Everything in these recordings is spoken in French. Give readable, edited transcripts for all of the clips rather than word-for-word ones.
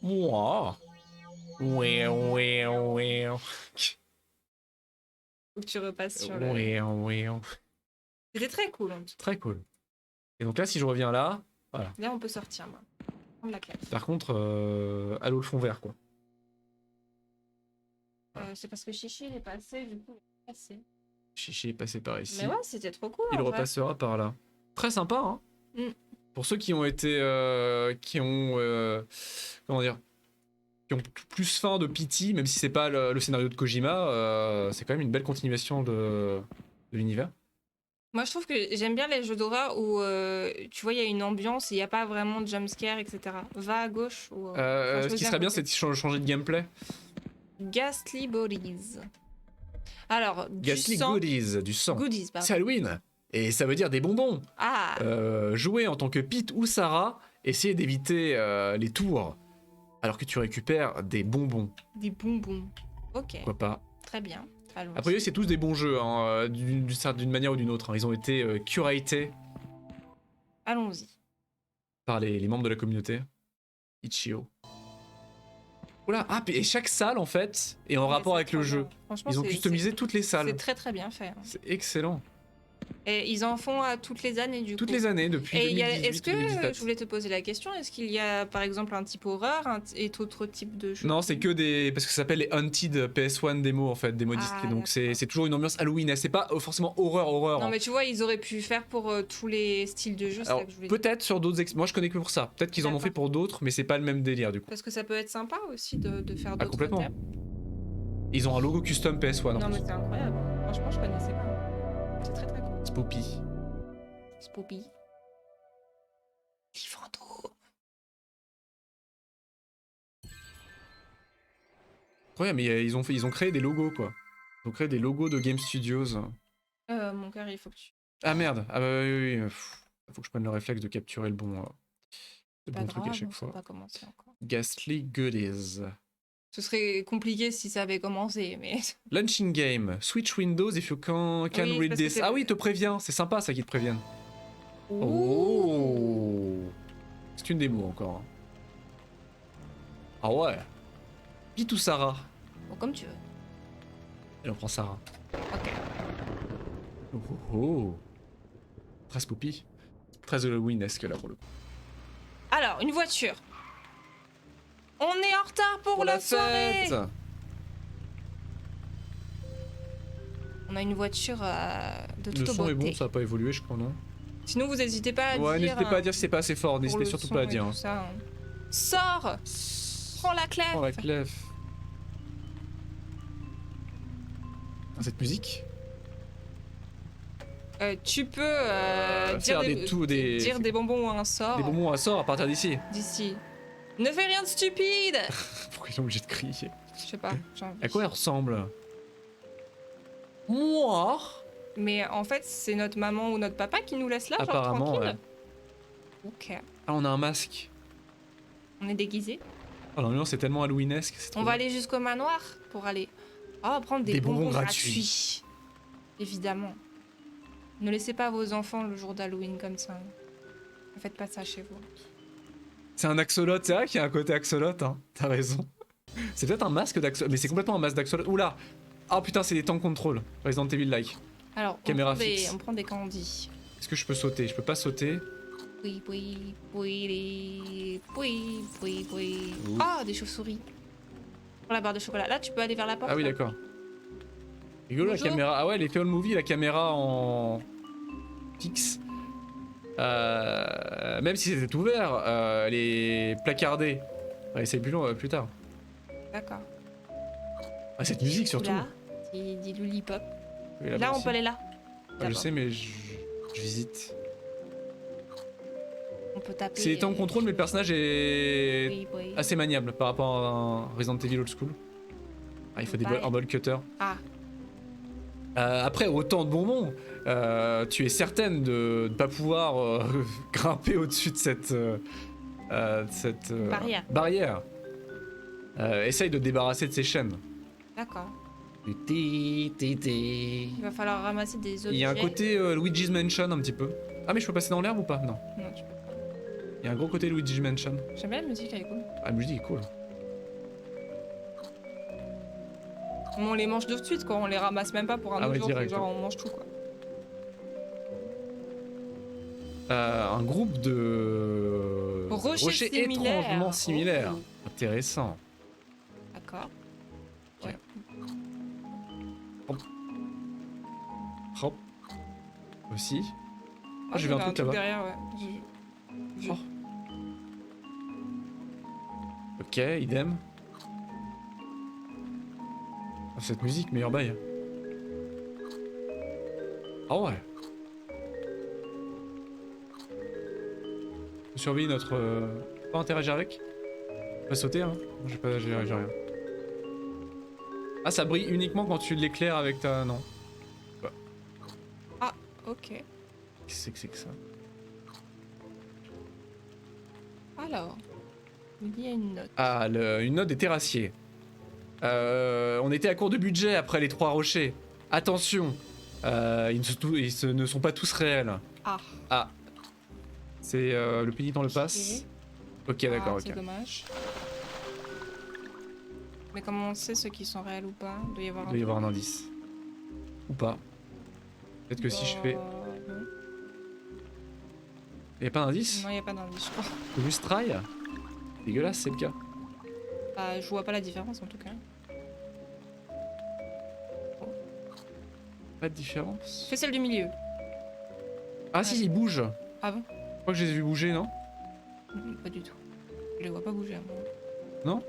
Moi. Ouais, ouais, ouais. Faut que tu repasses sur le... Ouais, ouais. C'était très cool en tout cas. Très cool. Et donc là, si je reviens là, voilà. Là, on peut sortir, moi. Prendre la classe. Par contre, allô le fond vert, quoi. C'est parce que Chichi, il est passé, du coup, il est passé. Chichi est passé par ici. Mais ouais, c'était trop cool, Il en vrai. repassera par là. Très sympa, hein. Mm. Pour ceux qui ont été... comment dire, qui ont plus faim de Pity, même si c'est pas le scénario de Kojima, c'est quand même une belle continuation de l'univers. Moi, je trouve que j'aime bien les jeux d'horreur où, tu vois, il y a une ambiance et il n'y a pas vraiment de jumpscare, etc. Va à gauche ou... Ce qui serait bien, c'est de changer de gameplay. Ghastly Bodies. Alors, Ghastly du sang... Goodies, du sang. Goodies, pardon. C'est Halloween. Et ça veut dire des bonbons. Ah, Jouer en tant que Pete ou Sarah, essayer d'éviter les tours alors que tu récupères des bonbons. des bonbons. Ok, Pourquoi pas. très bien. Allons-y. A priori, c'est tous des bons jeux, hein, d'une manière ou d'une autre. Hein. Ils ont été curatés Allons-y. par les membres de la communauté. Ichio. Oula, ah, et chaque salle, en fait, est en Mais rapport c'est avec le trop jeu. bien. Franchement, Ils ont customisé toutes les c'est salles. très très bien fait. C'est excellent. Et ils en font à toutes les années, du Toutes coup. les années, depuis Et 2018 est-ce que, 2017. je voulais te poser la question, est-ce qu'il y a par exemple un type horreur et d'autres types de jeux? Non, c'est que des... Parce que ça s'appelle les Hunted PS1 démo, en fait, démo disques. Ah, Donc c'est d'accord. toujours une ambiance Halloween. C'est pas forcément horreur. Non, Hein. mais tu vois, ils auraient pu faire pour tous les styles de jeux, c'est Alors, ça que je voulais dire. peut-être sur d'autres... Moi, je connais que pour ça. Peut-être qu'ils en ont fait pour d'autres, mais c'est pas le même délire, du coup. Parce que ça peut être sympa aussi de faire Ah, d'autres complètement. thèmes. Ils ont un logo custom PS1, en Non, mais plus. c'est incroyable. Franchement, je connaissais pas. C'est très très cool. Spoopy. Spoopy. Les fantômes. Ouais, mais ils ont créé des logos, quoi. Ils ont créé des logos de Game Studios. Mon cœur, il faut que tu... Ah merde, ah bah oui. Faut que je prenne le réflexe de capturer le bon Pas truc à grave, chaque on sait fois. pas commencer encore. Ghastly Goodies. Ce serait compliqué si ça avait commencé, mais... Launching game. Switch Windows if you can Oui, read parce que this. c'est- Ah oui, il te prévient. C'est sympa ça qu'ils te préviennent. Ouh. Oh. C'est une démo encore. Ah ouais. Pete ou Sarah? Bon, comme tu veux. Et on prend Sarah. Ok. Oh. Très spoopy. Très Halloween-esque là pour le coup. Alors, une voiture. On est en retard pour la soirée. fête. On a une voiture de Le toute son est beauté. bon, ça a pas évolué je crois non? Sinon, vous n'hésitez pas à dire... Ouais, n'hésitez pas à dire si c'est pas assez fort, pour n'hésitez le surtout son pas à et dire. tout Hein. ça, hein. Sors. Prends la clef. Oh la clef. Ah, cette musique. Tu peux Faire dire des bonbons ou un sort des bonbons à sort à partir d'ici. d'ici. Ne fais rien de stupide. Pourquoi ils sont obligés de crier? Je sais pas, j'ai envie. À quoi elle ressemble? Moi? Mais en fait, c'est notre maman ou notre papa qui nous laisse là, genre Apparemment, tranquille. ouais. Ok. Ah, on a un masque. On est déguisés. Oh, l'ambiance est tellement Halloweenesque. On va aller jusqu'au manoir pour aller prendre des bonbons gratuits. Évidemment. Ne laissez pas vos enfants le jour d'Halloween comme ça. Ne faites pas ça chez vous. C'est un axolote, c'est vrai qu'il y a un côté axolote, hein. T'as raison. C'est peut-être un masque d'axolote, mais c'est complètement un masque d'axolote. Oula! Ah putain, c'est des temps control. Resident Evil like. Alors, Caméra fixe. on prend des candies. Est-ce que je peux sauter? Je peux pas sauter. Oui, oui, oui, oui, oui, oui. Ouh. Ah, des chauves-souris. Pour la barre de chocolat. Là, tu peux aller vers la porte. Ah oui, là. d'accord. Rigolo la Bonjour. caméra. Ah ouais, l'effet all movie, la caméra en fixe. Même si c'était ouvert, elle est placardée. On va essayer plus tard. D'accord. Ah, cette musique surtout. Là, dit lollipop. Oui, Là, là-bas on aussi. peut aller là. Ouais, je D'abord. sais, mais je visite. On peut taper. C'est temps de contrôle, mais le personnage est Oui, oui. assez maniable par rapport à un Resident Evil Old School. Ah, il faut un ball cutter. Ah, Après, autant de bonbons, tu es certaine de ne pas pouvoir grimper au-dessus de cette Barrière. Essaye de te débarrasser de ces chaînes. d'accord. Il Il va falloir ramasser des objets. y a un côté Luigi's Mansion un petit peu. Ah mais je peux passer dans l'herbe ou pas? Non. Non, tu peux pas. Il y a un gros côté Luigi Mansion. J'aime bien la musique, elle est cool. Ah, la musique est cool. On les mange de suite, quoi. On les ramasse même pas pour un Ah autre ouais, jour. direct, Genre, on mange tout, quoi. Un groupe de Rochers similaires. étrangement similaires. Oh. Intéressant. D'accord. Ok. Ouais. Hop. Aussi. Ah, j'ai vu un truc là-bas. derrière, ouais. Oh. Ok, idem. Ah, cette musique, meilleur bail. Ah ouais. On surveille notre... Pas interagir avec. On va sauter, hein. Moi, j'ai rien. Ah, ça brille uniquement quand tu l'éclaires avec ta... Non. Ah, ok. Qu'est-ce que c'est que ça? Alors, il y a une note. Ah, une note des terrassiers. On était à court de budget après les 3 rochers. Attention, ils ne sont pas tous réels. Ah. Ah. C'est le pénitent le passe. Ok, d'accord, Ah, ok. c'est dommage. Mais comment on sait ceux qui sont réels ou pas? Il doit y avoir Il doit y avoir un indice. Ou pas. Peut-être que si je fais... Non, Il n'y a pas d'indice? il n'y a pas d'indice, je crois. Faut juste try? Dégueulasse, c'est le cas. Bah, je vois pas la différence en tout cas. Pas de différence. Fais celle du milieu. Ah si, il bouge. Ah bon? Je crois que je les ai vus bouger, non? Pas du tout. Je les vois pas bouger. Moi. Non?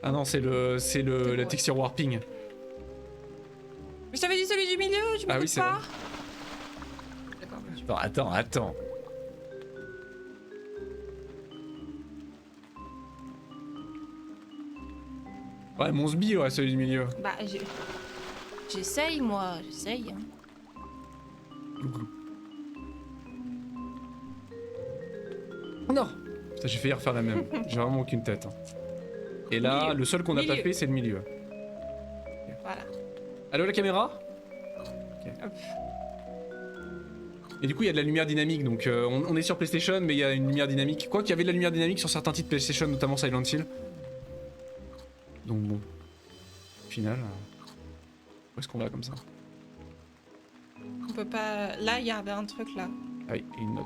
Ah non, c'est la ouais. texture warping. Mais je t'avais dit celui du milieu, tu Ah oui, m'écoutes c'est pas? vrai. D'accord. Attends. Ouais, mon sbi, ouais, celui du milieu. Bah, j'essaye, moi, j'essaye. Hein. Non! Putain, j'ai failli refaire la même. J'ai vraiment aucune tête. Hein. Et là, Milieu. le seul qu'on n'a pas Milieu. fait, c'est le milieu. Voilà. Allô, la caméra? Hop. Et du coup, il y a de la lumière dynamique, donc on est sur PlayStation, mais il y a une lumière dynamique. Quoi qu'il y avait de la lumière dynamique sur certains titres PlayStation, notamment Silent Hill. Donc bon. Au final, où est-ce qu'on va comme ça? On peut pas. Là, il y avait un truc là. Ah oui, et une note.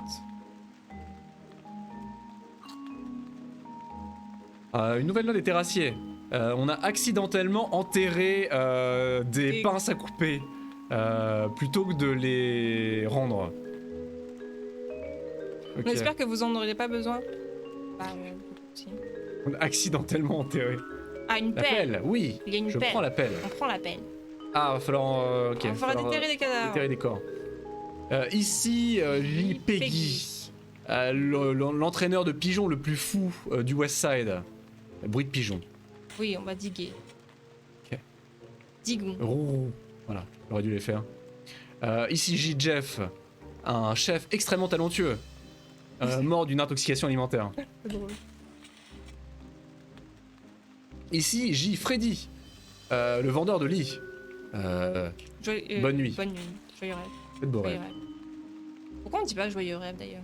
Une nouvelle note des terrassiers. On a accidentellement enterré des pinces à couper plutôt que de les rendre. Ok. On espère que vous en auriez pas besoin. Bah, si. On a accidentellement enterré. Ah, une La pelle. pelle, oui. Il y a une Je pelle. prends la pelle. On prend la pelle. Ah, va falloir. Ok. Il va falloir déterrer des cadavres. Déterrer des corps. Ici, Lee Peggy. L'entraîneur de pigeons le plus fou du West Side. Bruit de pigeon. Oui, on va diguer. Ok. Digons. Roux. Voilà, j'aurais dû les faire. Ici, J. Jeff, un chef extrêmement talentueux, mort d'une intoxication alimentaire. C'est drôle. Ici, J. Freddy, le vendeur de lit. Bonne nuit. Bonne nuit. Joyeux rêve. Faites beau Joyeux rêve. rêve. Pourquoi on dit pas joyeux rêve d'ailleurs?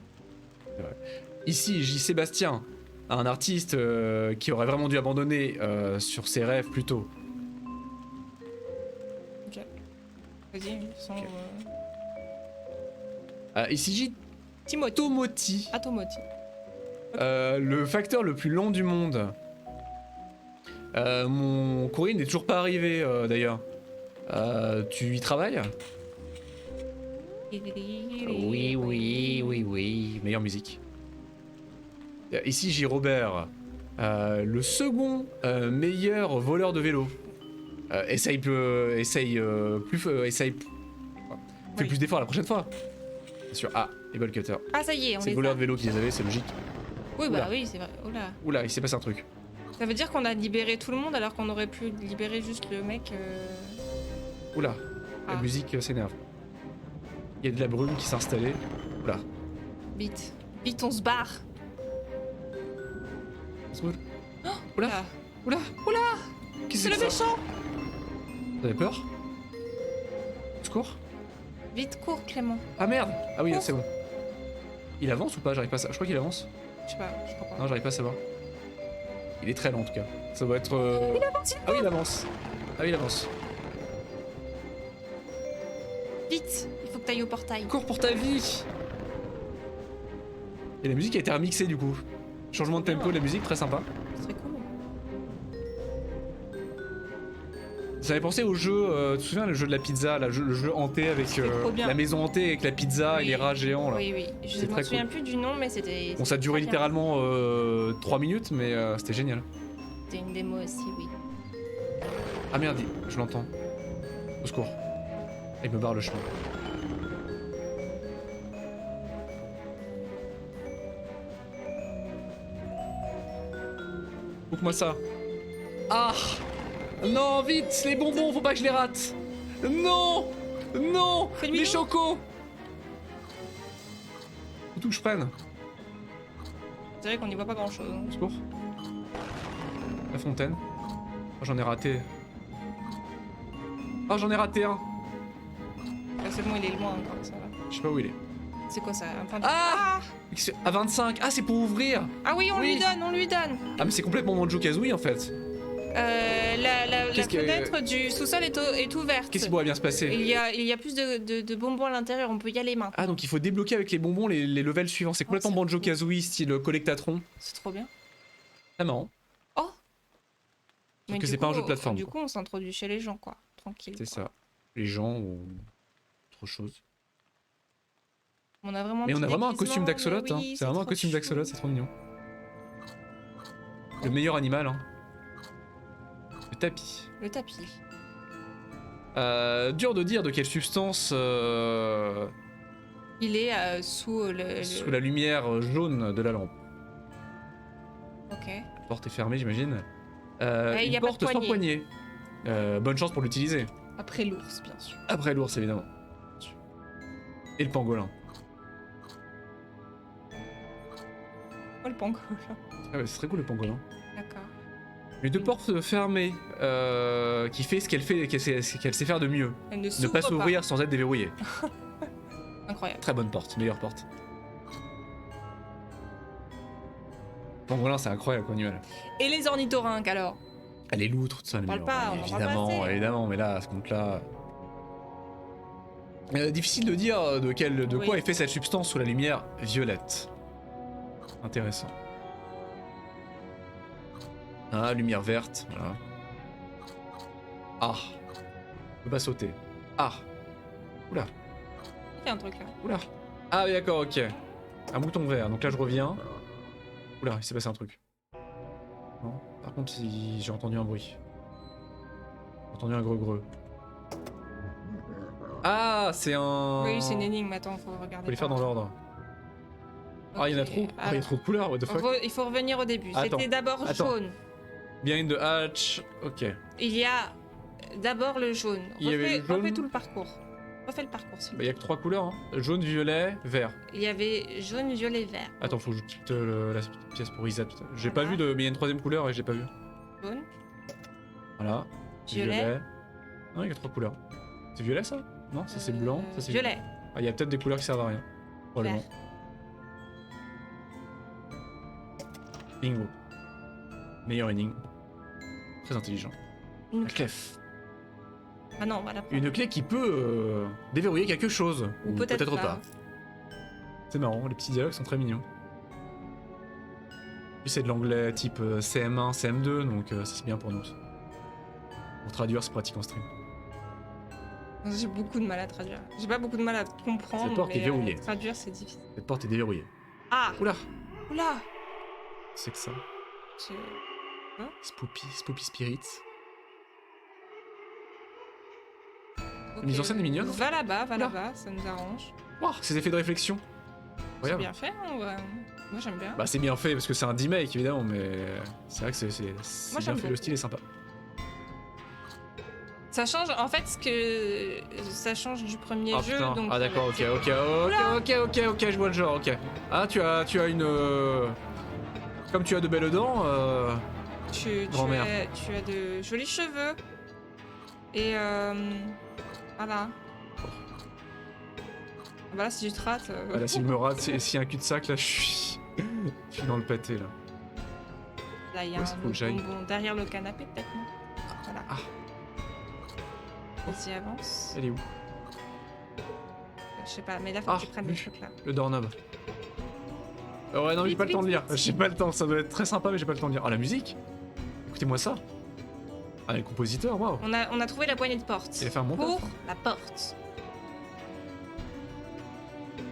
Ici, J. Sébastien, un artiste qui aurait vraiment dû abandonner sur ses rêves plus tôt. Ok. Vas-y, ils sont. Ok. Ici, J. Timothy. Tomoti, Ah, Tomoti. le facteur le plus lent du monde. Mon courrier n'est toujours pas arrivé d'ailleurs. Tu y travailles? Oui. Meilleure musique. Ici, J. Robert, le second meilleur voleur de vélo. Essaye fais plus d'efforts la prochaine fois. Bien sûr. Ah, les ball cutters. Ah, ça y est, on C'est les le voleur a. de vélo qui les avait, c'est logique. Oui, Oula. bah oui, c'est vrai. Oula. Oula, il s'est passé un truc. Ça veut dire qu'on a libéré tout le monde alors qu'on aurait pu libérer juste le mec. Oula, la Ah. musique s'énerve. Il y a de la brume qui s'est installée. Oula. Vite. Vite, on se barre. Oula, Ah. oula, Oula. qu'est-ce C'est que le c'est que ça? méchant. Vous avez peur? Secours? Vite, cours, Clément. Ah merde! Ah oui, c'est bon. Il avance ou pas? J'arrive pas à savoir. Je crois qu'il avance. Je sais pas, je crois pas. Non, j'arrive pas à savoir. Il est très lent en tout cas. Ça doit être. Il avance, Ah oui, il avance. Ah oui, il avance. Vite, il faut que t'ailles au portail. Cours pour ta vie. Et la musique a été remixée du coup. Changement de tempo de la musique, très sympa. C'est très cool. Ça m'avait pensé au jeu, tu te souviens le jeu de la pizza, là, le jeu hanté avec trop bien. la maison hantée avec la pizza et les rats géants là. Oui, oui. Je C'est me très souviens cool. plus du nom, mais c'était. Bon, ça durait très bien. littéralement 3 minutes, mais c'était génial. C'était une démo aussi, oui. Ah merde, je l'entends. Au secours. Il me barre le chemin. Coupe-moi ça. Ah! Non, vite! Les bonbons, faut pas que je les rate! Non! Non! Fais-lui Les donc. chocos! Faut tout que je prenne. C'est vrai qu'on n'y voit pas grand chose. Au secours. La fontaine. Oh, j'en ai raté. Oh, j'en ai raté un. C'est bon, il est loin encore, ça va. Je sais pas où il est. C'est quoi ça? Un point de... Ah! À 25. Ah, c'est pour ouvrir. Ah oui, on Oui. lui donne, on lui donne. Ah, mais c'est complètement Banjo-Kazooie en fait. La Qu'est-ce que- fenêtre du sous-sol est ouverte. Qu'est-ce qui pourrait bien se passer? Il y a plus de bonbons à l'intérieur, on peut y aller maintenant. Ah, donc il faut débloquer avec les bonbons les levels suivants. C'est complètement c'est Banjo-Kazooie style Collectatron. C'est trop bien. Ah, marrant. Oh! Sauf que du c'est pas un coup, jeu de plateforme, Du quoi. coup, on s'introduit chez les gens, quoi. Tranquille. C'est quoi. ça. Les gens ou autre chose. On a vraiment Mais on a petit vraiment un déguisement, costume d'axolot. mais Hein. oui, C'est vraiment un trop costume chou. d'axolot, c'est trop mignon. Le meilleur animal, hein. Le tapis. Le tapis. Dur de dire de quelle substance Il est sous sous la lumière jaune de la lampe. Ok. La porte est fermée, j'imagine. y Une a pas de porte sans poignée. Bonne chance pour l'utiliser. Après l'ours, bien sûr. Après l'ours, évidemment. Et le pangolin. Oh, le pangolin. Ah ouais, c'est très cool le pangolin. D'accord. Une deux portes fermées qui fait ce qu'elle sait faire de mieux. Elle ne Ne s'ouvre pas s'ouvrir sans être déverrouillée. Incroyable. Très bonne porte, meilleure porte. Pangolin, c'est incroyable comme animal. Et les ornithorynques, alors? Ah, les loutres, tout ça, les parle meilleurs. pas, on en parle pas évidemment, assez. évidemment, mais là, à ce compte-là. Difficile de dire de Oui. quoi est fait cette substance sous la lumière violette. Intéressant. Ah, lumière verte, voilà. Ah. Je peux pas sauter. Ah. Oula, Il y a un truc là. oula. Ah oui, d'accord, ok. Un bouton vert, donc là je reviens. Oula, il s'est passé un truc. Non. Par contre, j'ai entendu un bruit. J'ai entendu un greu-greu. Ah, c'est un... Oui, c'est une énigme, attends, faut regarder. Faut les faire par dans là. l'ordre. Ah, il y en a Ok, trop. Ah, il y a alors, trop de couleurs, what the fuck. il faut revenir au début. Attends, C'était d'abord attends. jaune. Behind the hatch, ok. Il y a d'abord le jaune. Il y avait le jaune. Refais tout le parcours. Refais le parcours, s'il vous Bah, plaît. il y a que 3 couleurs, hein. Jaune, violet, vert. Il y avait jaune, violet, vert. Attends, faut que je quitte la pièce pour reset. J'ai pas Voilà. vu de... Mais il y a une troisième couleur et j'ai pas vu. Jaune, Voilà. violet. Non, il y a que 3 couleurs. C'est violet, ça? Non, ça c'est blanc, ça c'est violet. Ah, il y a peut-être des couleurs qui servent à rien. Probablement. Vert. Bingo. Meilleur énigme. Très intelligent. Une La clé. clé. Ah non, voilà. Une clé qui peut déverrouiller quelque chose. Ou peut-être pas. C'est marrant, les petits dialogues sont très mignons. Puis c'est de l'anglais type CM1, CM2, donc ça c'est bien pour nous. Pour traduire, c'est pratique en stream. J'ai beaucoup de mal à traduire. J'ai pas beaucoup de mal à comprendre. Cette porte mais, est verrouillée. traduire, c'est difficile. Cette porte est déverrouillée. Ah! Oula! Oula! C'est que ça. Je- Spoopy Spirits. Ok. mise en scène est mignonne. Va là-bas, va Oula. là-bas, ça nous arrange. Waouh, ces effets de réflexion. C'est Incroyable. bien fait, hein, ouais. Moi j'aime bien. Bah c'est bien fait parce que c'est un D-make évidemment, mais c'est vrai que c'est Moi, bien j'aime fait, le beaucoup. style est sympa. Ça change, en fait, ça change du premier Ah jeu. putain, Donc ah d'accord, ok, ok, je vois le genre, ok. Ah tu as une... Comme tu as de belles dents, Grand-mère. tu as de jolis cheveux. Et voilà. Voilà, si tu te rates. Ah, là, s'il me rate, s'il y a un cul-de-sac, là, je suis dans le pâté, là. Là, il y a Ouais, c'est un faut que j'aille. bonbon derrière le canapé, peut-être, non? Voilà. Ah. Vas-y, avance. Elle est où? Je sais pas, mais là, faut Ah, que tu prennes oui. le truc là. Le doorknob. Ouais, non, j'ai Vite, pas le temps de vite, lire. J'ai pas le temps, ça doit être très sympa, mais j'ai pas le temps de lire. Ah, la musique? Écoutez-moi ça. Ah, les compositeurs, waouh. On a trouvé la poignée de porte. Il a fait un bon Pour taf, hein. la porte.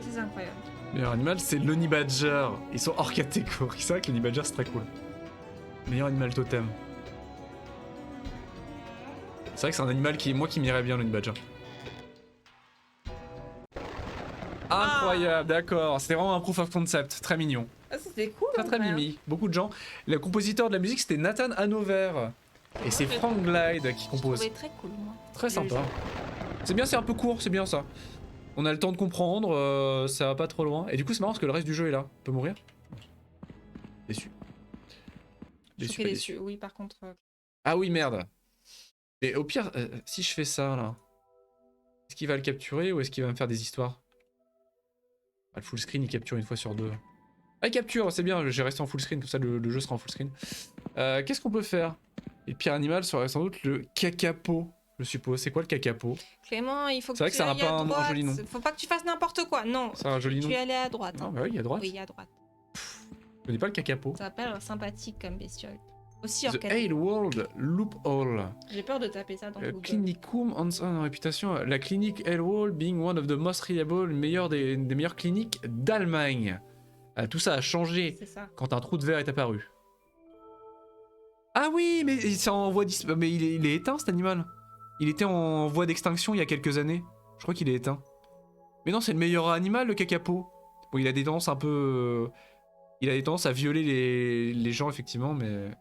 C'est incroyable. Meilleur animal, c'est l'Honey Badger. Ils sont hors catégorie. C'est vrai que l'Honey Badger, c'est très cool. Meilleur animal totem. C'est vrai que c'est un animal qui m'irait bien, l'Honey Badger. Incroyable, d'accord. C'était vraiment un proof of concept. Très mignon. Ah, c'était cool. Très très mimi. Beaucoup de gens. Le compositeur de la musique, c'était Nathan Hanover. Et c'est j'ai- Frank Glide qui Je compose. trouvais très cool, moi. Très Le sympa. jeu. C'est bien, c'est un peu court, c'est bien ça. On a le temps de comprendre, ça va pas trop loin. Et du coup, c'est marrant parce que le reste du jeu est là. On peut mourir. Déçu. Choqué pas déçu. Oui, par contre. Ah oui, merde. Et au pire, si je fais ça là, est-ce qu'il va le capturer ou est-ce qu'il va me faire des histoires? Ah, le full screen, il capture une fois sur deux. Ah, il capture, c'est bien, j'ai resté en full screen, comme ça le jeu sera en full screen. Qu'est-ce qu'on peut faire? Et le pire animal serait sans doute le kakapo, je suppose. C'est quoi le kakapo? Clément, il faut que C'est vrai tu que ça a ailles pas à un droite. joli nom. Faut pas que tu fasses n'importe quoi. Non. C'est un joli nom. Tu es allé à droite. Ah hein. bah oui, à droite. Oui, à droite. Je connais pas le kakapo. Ça s'appelle sympathique comme bestiole. Aussi The organique. Ale World Loophole. J'ai peur de taper ça dans Google. Clinicum en réputation. La clinique Ale World being one of the most reliable, meilleure des meilleures cliniques d'Allemagne. Tout ça a changé C'est ça. quand un trou de verre est apparu. Ah oui, mais c'est en voie mais il est éteint cet animal. Il était en voie d'extinction il y a quelques années. Je crois qu'il est éteint. Mais non, c'est le meilleur animal, le kakapo. Bon, il a des tendances un peu... il a des tendances à violer les gens, effectivement, mais...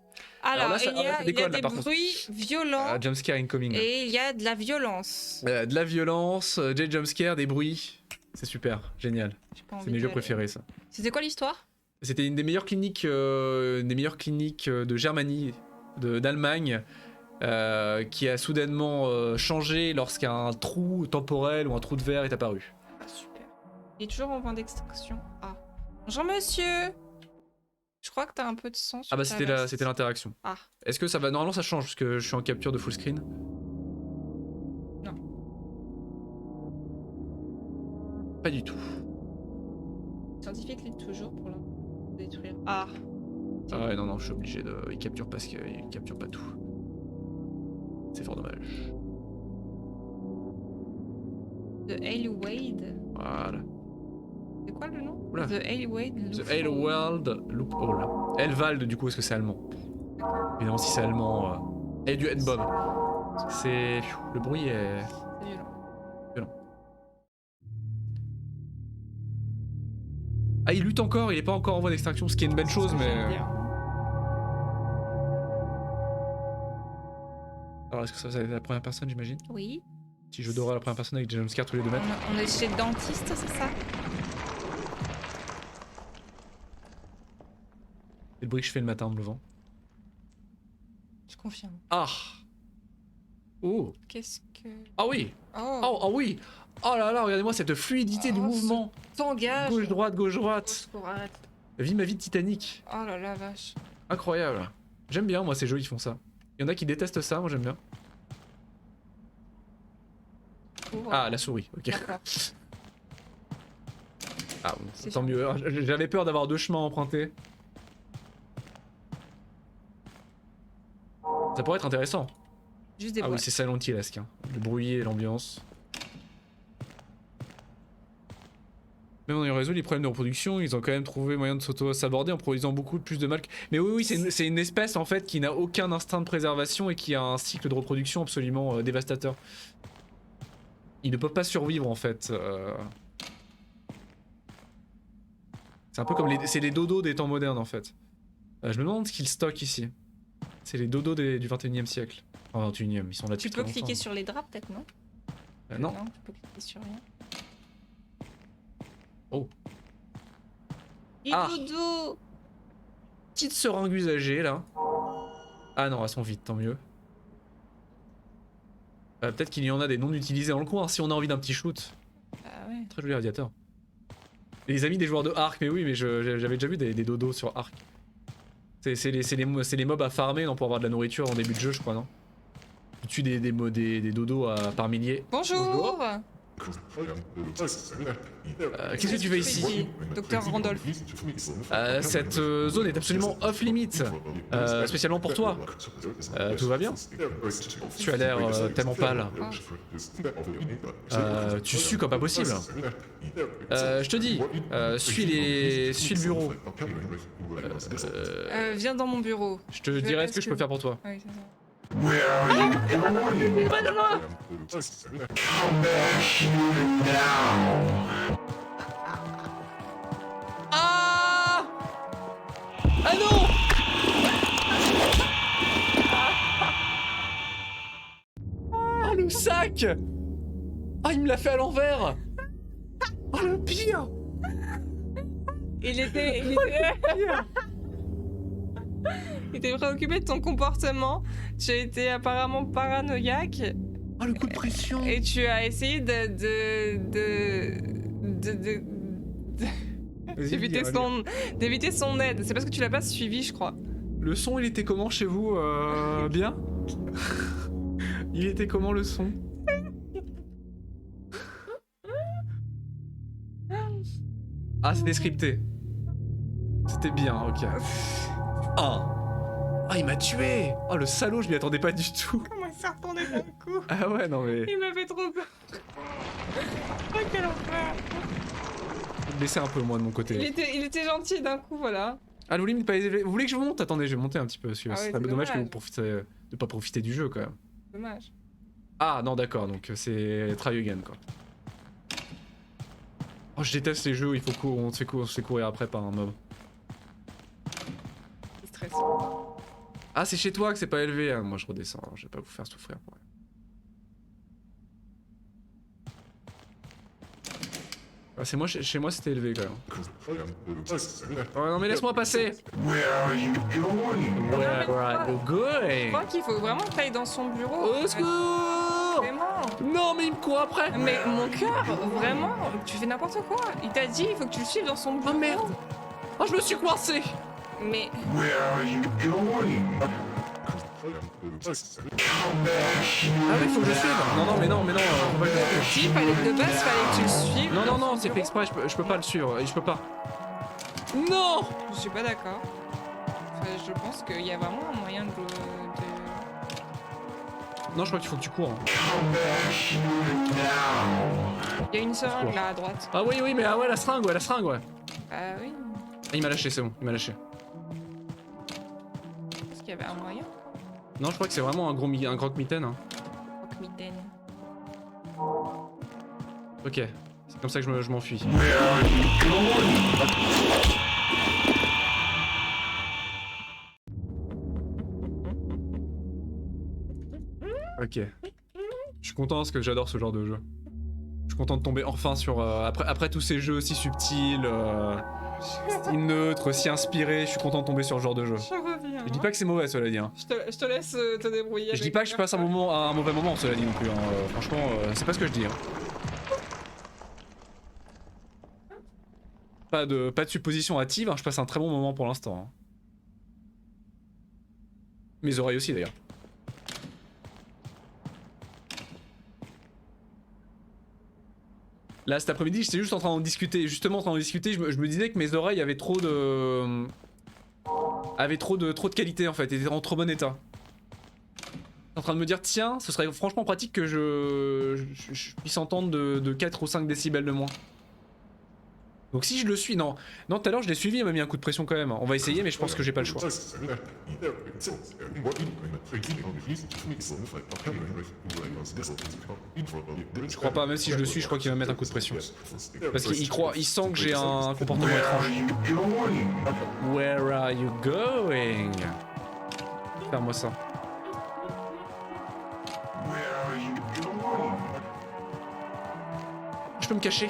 Alors, là, ça- il y a, ça il y a déconne, des là, par contre. bruits violents Jumpscare incoming. et il y a de la violence. De la violence, des jumpscares, des bruits. C'est super, génial. J'ai pas envie C'est mes d'y jeux aller. préférés, ça. C'était quoi l'histoire? C'était une des meilleures cliniques de Germanie, d'Allemagne, qui a soudainement changé lorsqu'un trou temporel ou un trou de verre est apparu. Ah, super. Il est toujours en voie d'extraction. Ah. Bonjour monsieur. Je crois que t'as un peu de sang sur Ah bah ta c'était veste. l'interaction. Ah. Est-ce que ça va... Normalement ça change parce que je suis en capture de full screen. Non. Pas du tout. Scientifique lit toujours pour le détruire. Ah. Ah ouais non je suis obligé de... Il capture parce qu'il capture pas tout. C'est fort dommage. The Ale Wade. Voilà. C'est quoi le nom? Oula. The Ale Wade. The Ale World Loophole. Elvald du coup est-ce que c'est allemand? Évidemment si c'est allemand... Et du N-Bob. C'est... Le bruit est... C'est violent. Ah il lutte encore, il est pas encore en voie d'extinction, ce qui est une belle chose mais... Alors est-ce que ça va être la première personne j'imagine? Oui. Petit jeu d'horreur à la première personne avec des jumpscares tous les 2 mètres. On est chez le dentiste, c'est ça? C'est le bruit que je fais le matin en me levant. Je confirme. Ah. Oh. Qu'est-ce que... Ah oui. Oh. Oh oui. Oh là là, regardez-moi cette fluidité du Oh, mouvement. T'engages. Gauche-droite, Au gauche-droite. secours, arrête. Vie ma vie de Titanic. Oh là là, vache. Incroyable. J'aime bien moi ces jeux, ils font ça. Il y en a qui détestent ça, moi j'aime bien. Ouvre. Ah, la souris, ok. D'accord. Ah, bon, C'est tant mieux. J'avais peur d'avoir 2 chemins empruntés. Ça pourrait être intéressant. Juste des Ah boîtes. oui, c'est Silent Hill-esque, hein. Le bruit et l'ambiance. Même en ayant résolu les problèmes de reproduction, ils ont quand même trouvé moyen de s'auto-saborder en produisant beaucoup plus de mal. Mais oui, c'est une espèce en fait qui n'a aucun instinct de préservation et qui a un cycle de reproduction absolument dévastateur. Ils ne peuvent pas survivre en fait. C'est un peu comme c'est les dodos des temps modernes en fait. Je me demande ce qu'ils stockent ici. C'est les dodos du 21e siècle. Enfin 21e, ils sont là Tu depuis peux très cliquer longtemps. sur les draps peut-être, non? Non. Non, tu peux cliquer sur rien. Oh. Et Ah. dodo. Petite seringue usagée là. Ah non, elles sont vides, tant mieux. Peut-être qu'il y en a des non utilisés dans le coin si on a envie d'un petit shoot. Bah ouais. Très joli radiateur. Et les amis des joueurs de Ark, mais oui, mais j'avais déjà vu des dodos sur Ark. C'est les mobs à farmer non, pour avoir de la nourriture en début de jeu, je crois, non? Tu tues des dodos par milliers. Bonjour. Qu'est-ce que tu fais ici? Docteur Randolph. Cette zone est absolument off-limit, spécialement pour toi. Tout va bien? Tu as l'air tellement pâle. Tu sues comme pas possible. Je te dis, suis le bureau. Viens dans mon bureau. Je te dirai ce que je peux faire pour toi. Oui, c'est ça. Pas de moi! Ah! Ah non! Ah le sac! Ah il me l'a fait à l'envers! Oh le pire! Il était préoccupé de ton comportement. Tu as été apparemment paranoïaque. Ah le coup de pression! Et tu as essayé d'éviter son aide. C'est parce que tu l'as pas suivi, je crois. Le son il était comment chez vous? Bien? Il était comment le son? Ah c'était scripté. C'était bien, ok. Ah il m'a tué! Oh le salaud, je m'y attendais pas du tout. Comment il s'est retourné d'un coup? Ah ouais non mais... Il m'a fait trop peur. Oh quel enfer! Je vais me laisser un peu moi de mon côté. Il était gentil d'un coup, voilà. Ah le limite pas élevé. Vous voulez que je monte? Attendez, je vais monter un petit peu parce que Ah ouais, c'est c'est dommage que dommage. vous profitez de pas profiter du jeu quand même. Dommage. Ah non d'accord, donc c'est try again quoi. Oh je déteste les jeux où il faut on se fait courir après par un mob. C'est stressant. Ah c'est chez toi que c'est pas élevé, hein. Moi je redescends, je vais pas vous faire souffrir pour rien. Ah, c'est moi, chez moi c'était élevé quand même. Oh non mais laisse-moi passer. Where are you going? Je crois qu'il faut vraiment que t'ailles dans son bureau. Au secours! Vraiment. Non mais il me court après. Mais mon cœur, vraiment, tu fais n'importe quoi. Il t'a dit, il faut que tu le suives dans son bureau. Oh merde! Oh je me suis coincé! Mais Ah oui faut que je suive! Non mais non, faut pas que je si, de base, fallait que tu le suives. Non, c'est fait exprès, je peux pas le suivre, je peux pas. Non! Je suis pas d'accord. Enfin, je pense qu'il y a vraiment un moyen de... Non, je crois qu'il faut que tu cours. Il y a une seringue là à droite. Ah oui, mais ah ouais, la seringue, ouais. Ah oui. Ah, il m'a lâché, c'est bon, il m'a lâché. Est-ce qu'il y avait un moyen? Non, je crois que c'est vraiment un croque-mitaine. Hein. Croque-mitaine. Ok, c'est comme ça que je m'enfuis. Ok. Je suis content parce que j'adore ce genre de jeu. Je suis content de tomber enfin sur... après tous ces jeux si subtils, si neutres, si inspirés, je suis content de tomber sur ce genre de jeu. Je reviens. Je dis pas que c'est mauvais, cela dit. Hein. Je te laisse te débrouiller. Je dis pas que je passe un mauvais moment, cela dit non plus. Hein. Franchement, c'est pas ce que je dis. Hein. Pas de supposition hâtive, hein. Je passe un très bon moment pour l'instant. Hein. Mes oreilles aussi d'ailleurs. Là cet après-midi j'étais juste en train d'en discuter, je me disais que mes oreilles avaient trop de qualité en fait, étaient en trop bon état. En train de me dire tiens, ce serait franchement pratique que je puisse entendre de 4 ou 5 décibels de moins. Donc si je le suis, non tout à l'heure je l'ai suivi, il m'a mis un coup de pression quand même. On va essayer mais je pense que j'ai pas le choix. Je crois pas, même si je le suis, je crois qu'il va me mettre un coup de pression. Parce qu'il sent que j'ai un comportement étrange. Where are you going? Faire-moi ça. Je peux me cacher.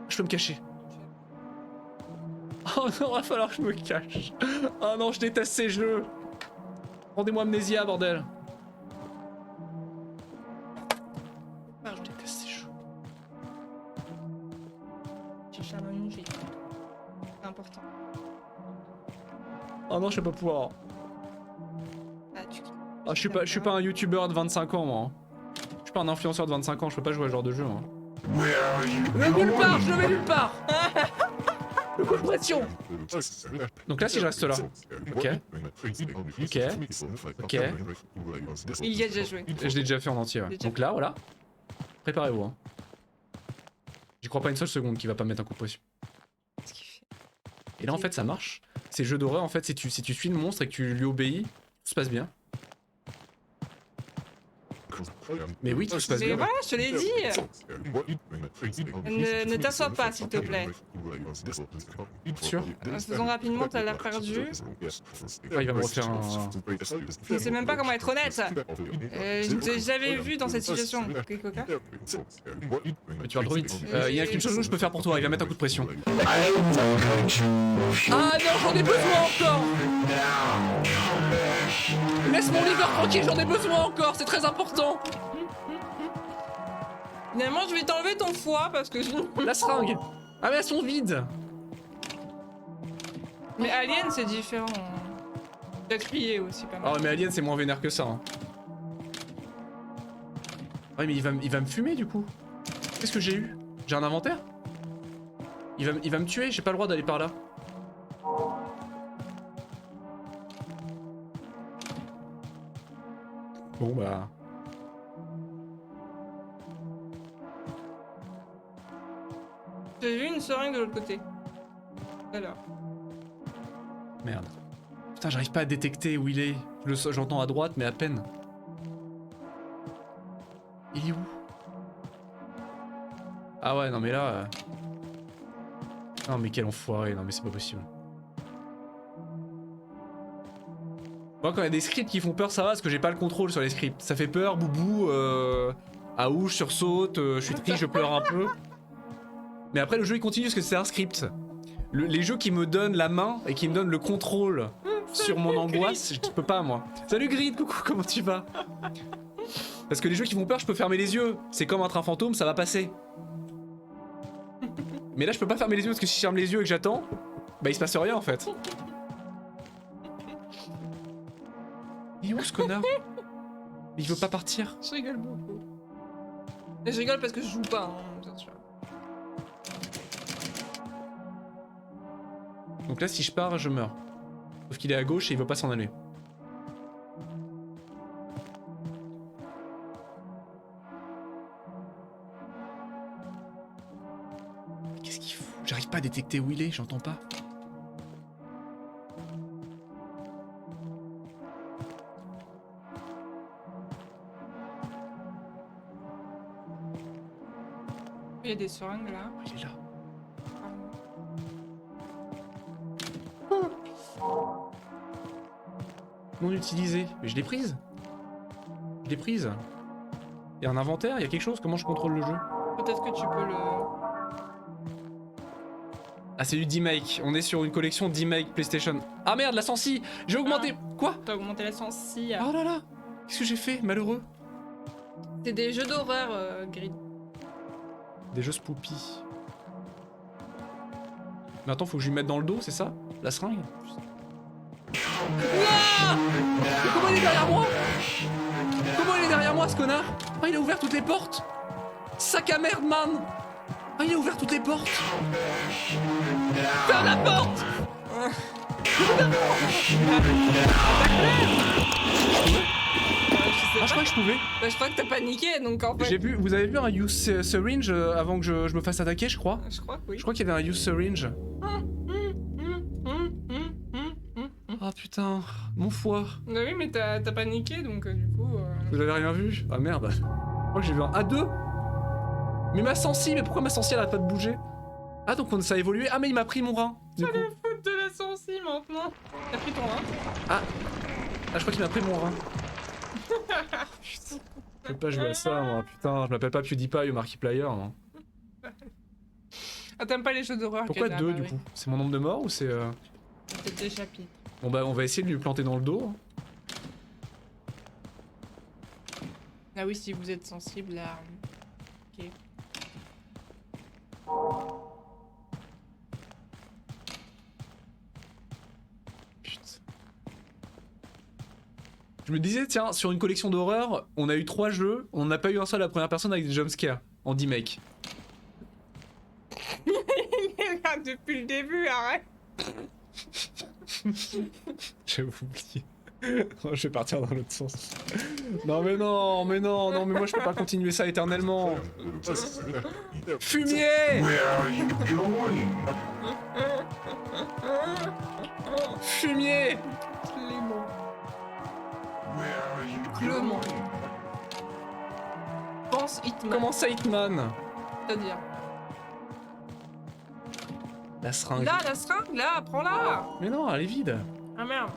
Je peux me cacher. Oh non, va falloir que je me cache. Oh non, je déteste ces jeux. Rendez-moi Amnésia, bordel. important. Oh non, je vais pas pouvoir. Ah, tu... Ah, je suis pas un youtubeur de 25 ans, moi. Je suis pas un influenceur de 25 ans, je peux pas jouer à ce genre de jeu, moi. Nulle part, je le mets nulle part. Le coup de pression. Donc là, si je reste là. Ok. Ok. Ok. Il y a déjà joué. Je l'ai déjà fait en entier, ouais. Donc là, voilà. Préparez-vous, hein. J'y crois pas une seule seconde qu'il va pas mettre un coup de pression. Qu'est-ce qu'il fait? Et là, en fait, ça marche. Ces jeux d'horreur, en fait, si tu suis le monstre et que tu lui obéis, tout se passe bien. Mais oui, tout se passe Mais bien. voilà, je te l'ai dit. Ne t'assois pas, s'il te plaît. Sûr. Faisons rapidement, t'as l'air perdu. Ah, il va me refaire un... Je sais même pas comment être honnête. Je ne t'ai jamais vu dans cette situation. Ok, Coca. Mais tu vas trop vite. Il y a qu'une chose que je peux faire pour toi, il va mettre un coup de pression. Ah non, j'en ai besoin encore. Laisse mon liver tranquille, j'en ai besoin encore, c'est très important. Finalement, je vais t'enlever ton foie parce que... La seringue. Ah mais elles sont vides. Mais Alien, c'est différent. T'as crié aussi pas mal. Ah mais Alien c'est moins vénère que ça. Hein. Ouais mais il va me fumer du coup. Qu'est-ce que j'ai eu? J'ai un inventaire? Il va me tuer, j'ai pas le droit d'aller par là. Bon bah... J'ai vu une seringue de l'autre côté. Alors. Merde. Putain, j'arrive pas à détecter où il est. J'entends à droite, mais à peine. Il est où? Ah ouais, non mais là... Non mais quel enfoiré, non mais c'est pas possible. Moi quand il y a des scripts qui font peur ça va parce que j'ai pas le contrôle sur les scripts. Ça fait peur, boubou, ah ouh, je sursaute, je suis triste, je pleure un peu. Mais après le jeu il continue parce que c'est un script. Les jeux qui me donnent la main et qui me donnent le contrôle sur mon angoisse, je peux pas moi. Salut Grid, coucou, comment tu vas? Parce que les jeux qui font peur, je peux fermer les yeux. C'est comme un train fantôme, ça va passer. Mais là je peux pas fermer les yeux parce que si je ferme les yeux et que j'attends, bah il se passe rien en fait. Il est où ce connard? Il veut pas partir. Je rigole beaucoup. Et je rigole parce que je joue pas, hein, bien sûr. Donc là si je pars, je meurs. Sauf qu'il est à gauche et il veut pas s'en aller. Qu'est-ce qu'il fout? J'arrive pas à détecter où il est, j'entends pas. Il y a des seringues là. Il est là. Non utilisée. Mais je l'ai prise. Je l'ai prise. Il y a un inventaire, il y a quelque chose. Comment je contrôle le jeu? Peut-être que tu peux le... Ah c'est du D-Make. On est sur une collection D-Make PlayStation. Ah merde, la sensi. J'ai augmenté... Quoi? T'as augmenté la sensi. Oh là là. Qu'est-ce que j'ai fait? Malheureux. C'est des jeux d'horreur, Grid. Des jeux spoopy. Mais attends, faut que je lui mette dans le dos, c'est ça? La seringue? Ouah! Mais comment il est derrière moi? Comment il est derrière moi ce connard? Ah il a ouvert toutes les portes! Sac à merde man! Ah il a ouvert toutes les portes! Ferme la porte! Ah je crois que je pouvais. Bah, je crois que t'as paniqué, donc en fait... J'ai vu, vous avez vu un use syringe avant que je me fasse attaquer je crois? Je crois que oui. Je crois qu'il y avait un use syringe. Ah putain, mon foie. Bah oui, mais t'as paniqué, donc du coup... Vous avez rien vu? Ah merde. Je crois que j'ai vu un A2. Mais ma sensi, mais pourquoi ma sensi elle arrête pas de bouger? Ah donc ça a évolué. Ah mais il m'a pris mon rein. Du coup. le foot de la sensi maintenant. T'as pris ton rein? Ah je crois qu'il m'a pris mon rein. Putain. Je peux pas jouer à ça moi, putain, je m'appelle pas PewDiePie ou Markiplier non. Ah t'aimes pas les jeux d'horreur? Pourquoi 2 du coup? C'est mon nombre de morts ou c'est... C'est des chapitres. Bon bah on va essayer de lui planter dans le dos. Ah oui, si vous êtes sensible à... Ok. Je me disais, tiens, sur une collection d'horreur, on a eu 3 jeux, on n'a pas eu un seul à la première personne avec des jumpscares en 10 mecs. Depuis le début, arrête. J'avais oublié. Je vais partir dans l'autre sens. Non mais non, mais non, non mais moi je peux pas continuer ça éternellement. Fumier! Fumier! Clément. Clément. Pense Hitman. Comment ça Hitman? C'est-à-dire. La seringue. Là, la seringue, là, prends-la. Mais non, elle est vide. Ah merde.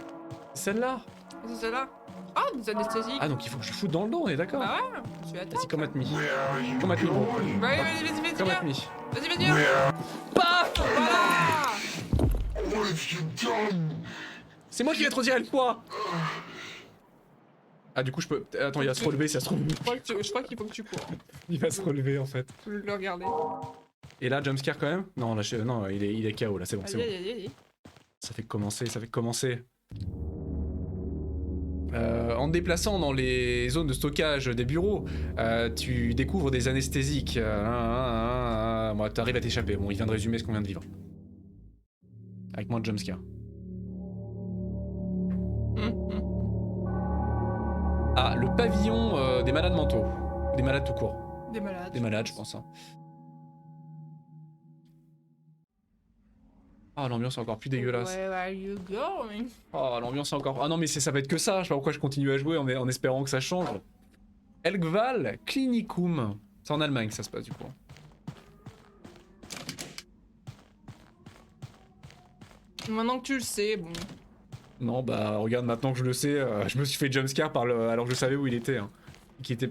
Celle-là. C'est celle-là. Ah, des anesthésiques. Ah donc il faut que je foute dans le dos, on est d'accord? Bah ouais, je suis à Vas-y, come at me. Come at me, bro. Vas-y, Come at viens. me. Vas-y, viens. Paf. Voilà. C'est moi qui vais te retirer le poids. Ah du coup je peux... Attends, il va se relever, ça se relever. Je crois qu'il faut que tu cours. Il va se relever en fait. Je veux le regarder. Et là, jumpscare quand même? Non, là, non, il est KO là, c'est bon, c'est bon. Vas-y. Ça fait que commencer, ça fait que commencer. En te déplaçant dans les zones de stockage des bureaux, tu découvres des anesthésiques. Moi, t'arrives à t'échapper. Bon, il vient de résumer ce qu'on vient de vivre. Avec moins de jumpscare. Ah, le pavillon des malades mentaux. Des malades tout court. Des malades. Des malades, je pense. Hein. Ah, l'ambiance est encore plus dégueulasse. Where are you going? Oh, l'ambiance est encore... Ah non, mais ça va être que ça. Je sais pas pourquoi je continue à jouer en espérant que ça change. Elgval Clinicum. C'est en Allemagne que ça se passe du coup. Maintenant que tu le sais, bon. Non, bah regarde, maintenant que je le sais, je me suis fait jumpscare alors que je savais où il était. Hein. Qui était...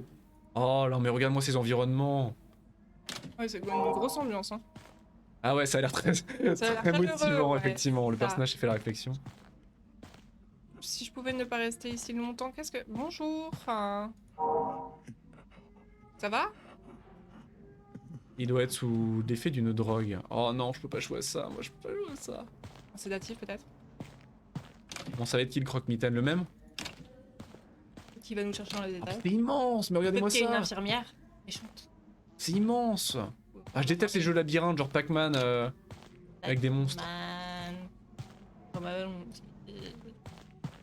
Oh non, mais regarde-moi ces environnements. Ouais, c'est quand même une grosse ambiance, hein. Ah ouais, ça a l'air très, très motivant, chaleureux, ouais. effectivement. Le Ça. personnage s'est fait la réflexion. Si je pouvais ne pas rester ici longtemps, qu'est-ce que... Bonjour, enfin... Ça va? Il doit être sous l'effet d'une drogue. Oh non, je peux pas jouer à ça. Moi, je peux pas jouer à ça. Un sédatif, peut-être? Bon, ça va être qui le croque-mitaine, le même? Qui va nous chercher dans les Oh, détails? c'est immense, mais regardez-moi Peut-être qu'il y a une ça. infirmière méchante. C'est immense. Ah, je déteste les jeux labyrinthes, genre Pac-Man avec des monstres. Ouais,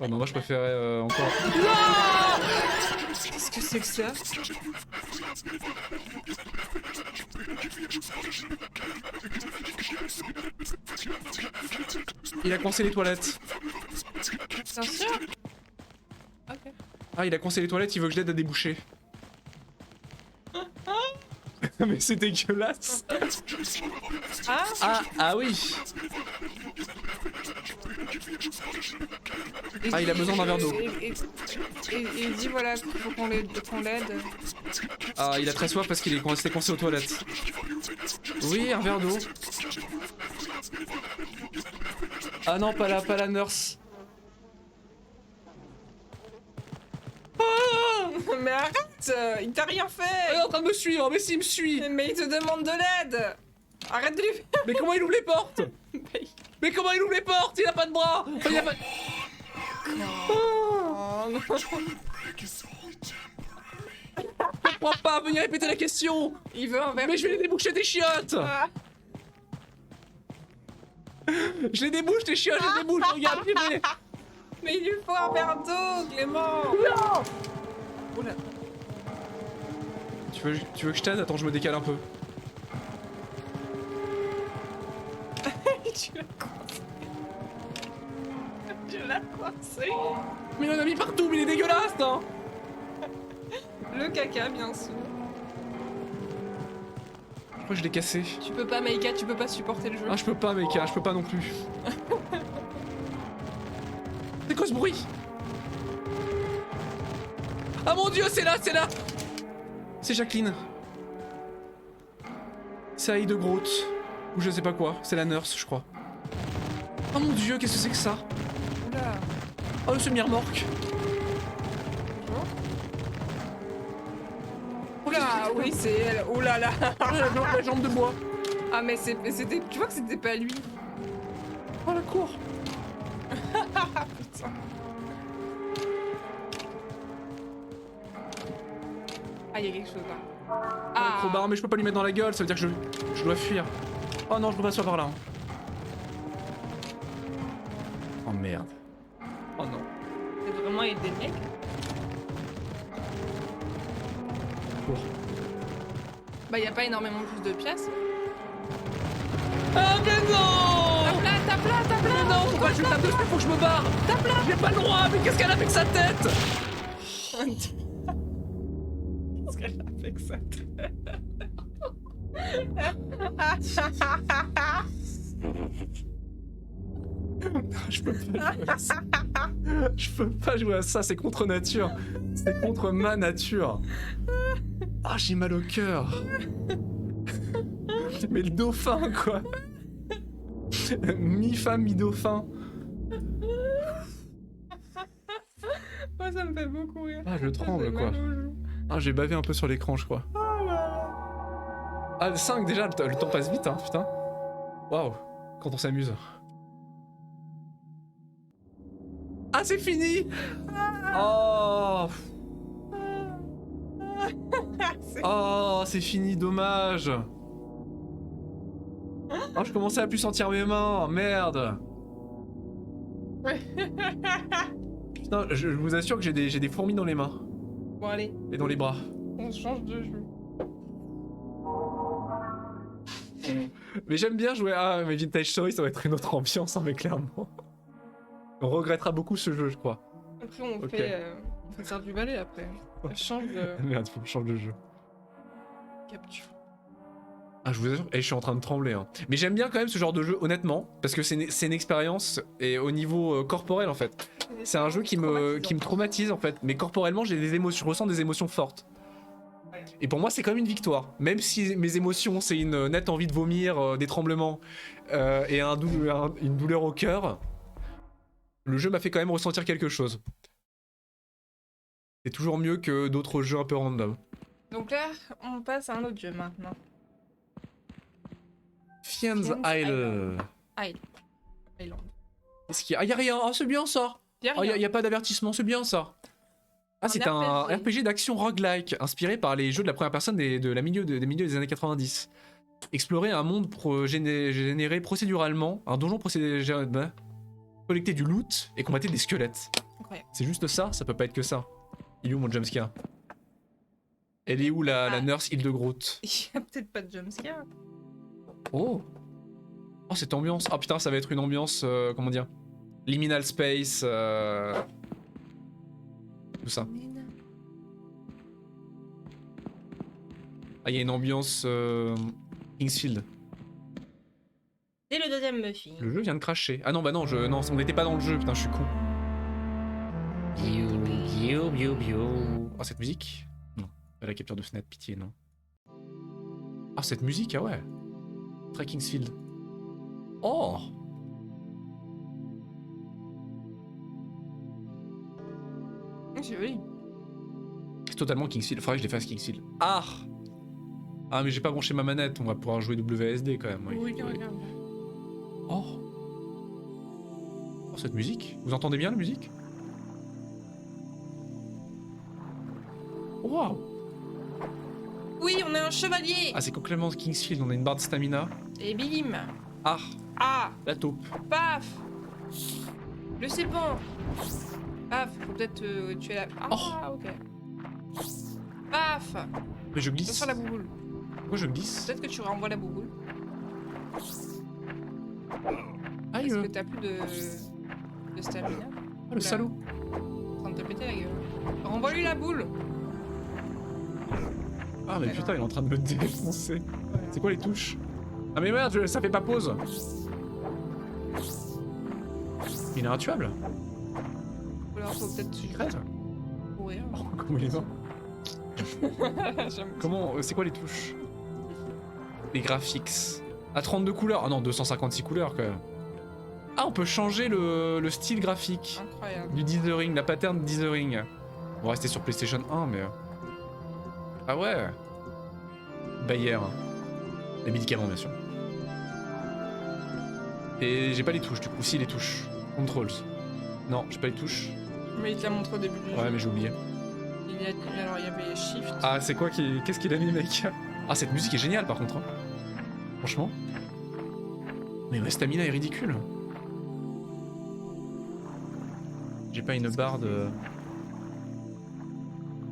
mais moi je préférais encore. Qu'est-ce que c'est que ça? Il a coincé les toilettes. Bien sûr. Ok. Ah, il a coincé les toilettes, il veut que je l'aide à déboucher. Mais c'est dégueulasse. Ah, Ah oui. Ah, il a besoin d'un verre d'eau. Et il dit voilà qu'il faut qu'on l'aide. Ah, il a très soif parce qu'il est resté coincé aux toilettes. Oui, un verre d'eau. Ah non, pas la nurse. Mais arrête! Il t'a rien fait! Il est en train de me suivre, mais s'il me suit. Mais il te demande de l'aide! Arrête de lui faire! Mais comment il ouvre les portes? Mais comment il ouvre les portes? Il a pas de bras. Enfin, il a pas... Oh non! Je comprends pas, venir répéter la question. Il veut un verre. Mais je vais les déboucher des chiottes. Ah. Je les débouche des chiottes, je les débouche, regarde, filmez. Mais il lui faut un verre d'eau, Clément! Non. Oula. Tu veux que je t'aide? Attends, je me décale un peu. Tu l'as coincé. Tu l'as coincé. Mais il en a mis partout, mais il est dégueulasse, hein. Le caca, bien sûr. Je crois que je l'ai cassé. Tu peux pas, Maïka, tu peux pas supporter le jeu. Ah, je peux pas, Meika, je peux pas non plus. C'est quoi ce bruit? Ah mon dieu, c'est là, c'est là. C'est Jacqueline. C'est Aïe de Groot. Ou je sais pas quoi, c'est la nurse, je crois. Oh mon dieu, qu'est-ce que c'est que ça? Oula. Oh, le semi-remorque. Oula, oui, c'est elle. Oula là. La jambe de bois. Ah, mais c'était. Tu vois que c'était pas lui. Oh la cour. Putain. Ah, il y a quelque chose là. Ah. Crowbar, mais je peux pas lui mettre dans la gueule, ça veut dire que je dois fuir. Oh non, je peux pas se par là. Oh merde. Oh non. C'est vraiment aider le mec. Cours. Bah, y a pas énormément plus de pièces. Ah mais non! Tape là. Mais non, faut pas que je tape dessus, faut que je me barre! Tape là. J'ai pas le droit, mais qu'est-ce qu'elle a avec sa tête? Qu'est-ce qu'elle a avec sa tête? Je peux pas jouer à ça. Je peux pas jouer à ça, c'est contre nature. C'est contre ma nature. Ah, j'ai mal au cœur. Mais le dauphin, quoi. Mi-femme, mi-dauphin. Moi, ça me fait beaucoup rire. Ah, je tremble, quoi. Ah, j'ai bavé un peu sur l'écran, je crois. Ah, le 5 déjà, le temps passe vite, hein, putain. Waouh, quand on s'amuse. Ah, c'est fini! Oh! Oh, c'est fini, dommage! Oh, je commençais à plus sentir mes mains, merde! Putain, je vous assure que j'ai des fourmis dans les mains. Bon, allez, Et dans les bras. on change de jeu. Mais j'aime bien jouer à mes Vintage Story, ça va être une autre ambiance, hein, mais clairement. On regrettera beaucoup ce jeu, je crois. Après, on Ok. fait faire du balai après. On change de Merde, faut que je change de jeu. capture. Ah, je vous assure, et je suis en train de trembler. Hein. Mais j'aime bien quand même ce genre de jeu, honnêtement, parce que c'est une expérience, et au niveau corporel en fait. C'est un jeu qui me traumatise en fait, mais corporellement j'ai des émotions, je ressens des émotions fortes. Et pour moi c'est quand même une victoire, même si mes émotions c'est une nette envie de vomir, des tremblements et une douleur au cœur, le jeu m'a fait quand même ressentir quelque chose. C'est toujours mieux que d'autres jeux un peu random. Donc là, on passe à un autre jeu maintenant. Fiends Fiends Isle. Island. Qu'est-ce qu'il y a? Ah, y a rien, oh, c'est bien ça! Y a Oh, rien. y a pas d'avertissement, c'est bien ça! Ah, c'est un RPG d'action roguelike, inspiré par les jeux de la première personne des milieux des années 90. Explorer un monde généré procéduralement, un donjon procédural, collecter du loot et combattre des squelettes. Incroyable. C'est juste ça peut pas être que ça. Il est où mon jumpscare? Elle est où la nurse Hildegroot? Il y a peut-être pas de jumpscare. Oh! Oh, cette ambiance! Ah putain, ça va être une ambiance, comment dire? Liminal space, tout ça. Ah, il y a une ambiance Kingsfield. C'est le deuxième Muffy. Le jeu vient de cracher. Ah non, bah non, non, on n'était pas dans le jeu, putain, je suis con. Oh, cette musique? Non. Pas la capture de fenêtre, pitié, non. Ah, cette musique, ah ouais. Très Kingsfield. Oh! C'est joli. C'est totalement Kingsfield. Faudrait que je les fasse Kingsfield. Ah! Ah, mais j'ai pas branché ma manette, on va pouvoir jouer WSD quand même. Oui, regarde. Oh! Oh, cette musique. Vous entendez bien la musique? Waouh! Oui, on a un chevalier. Ah, c'est complètement Kingsfield, on a une barre de stamina. Et bim. Ah! Ah, La taupe. paf. Le serpent. Paf, faut peut-être tuer la... Ah, ok. Paf. Mais je glisse. Sur la bouboule. Pourquoi je glisse? Peut-être que tu renvoies la bouboule. Aïe! Parce que t'as plus de stamina. Ah, le salaud! En train de te péter la gueule. Renvoie-lui la boule. Ah, mais putain, il est en train de me défoncer. C'est quoi les touches? Ah, mais merde, ça fait pas pause! Il est intuable? Ou alors faut peut-être Il crève? courir. Oh, comment il est mort? J'aime. Comment? C'est quoi les touches? Les graphics. À 32 couleurs? Ah non, 256 couleurs quand même. Ah, on peut changer le style graphique Incroyable. du dithering, la pattern dithering. On va rester sur PlayStation 1, mais... Ah ouais! Bayer. Les médicaments, bien sûr. Et j'ai pas les touches, du coup. Si, les touches. Controls. Non, j'ai pas les touches. Mais il te la montre au début du jeu. Ouais, mais j'ai oublié. Alors il y avait Shift. Ah, c'est quoi qu'est-ce qu'il a mis, mec? Ah, cette musique est géniale, par contre. Hein. Franchement. Mais ma stamina est ridicule. J'ai pas une barre de...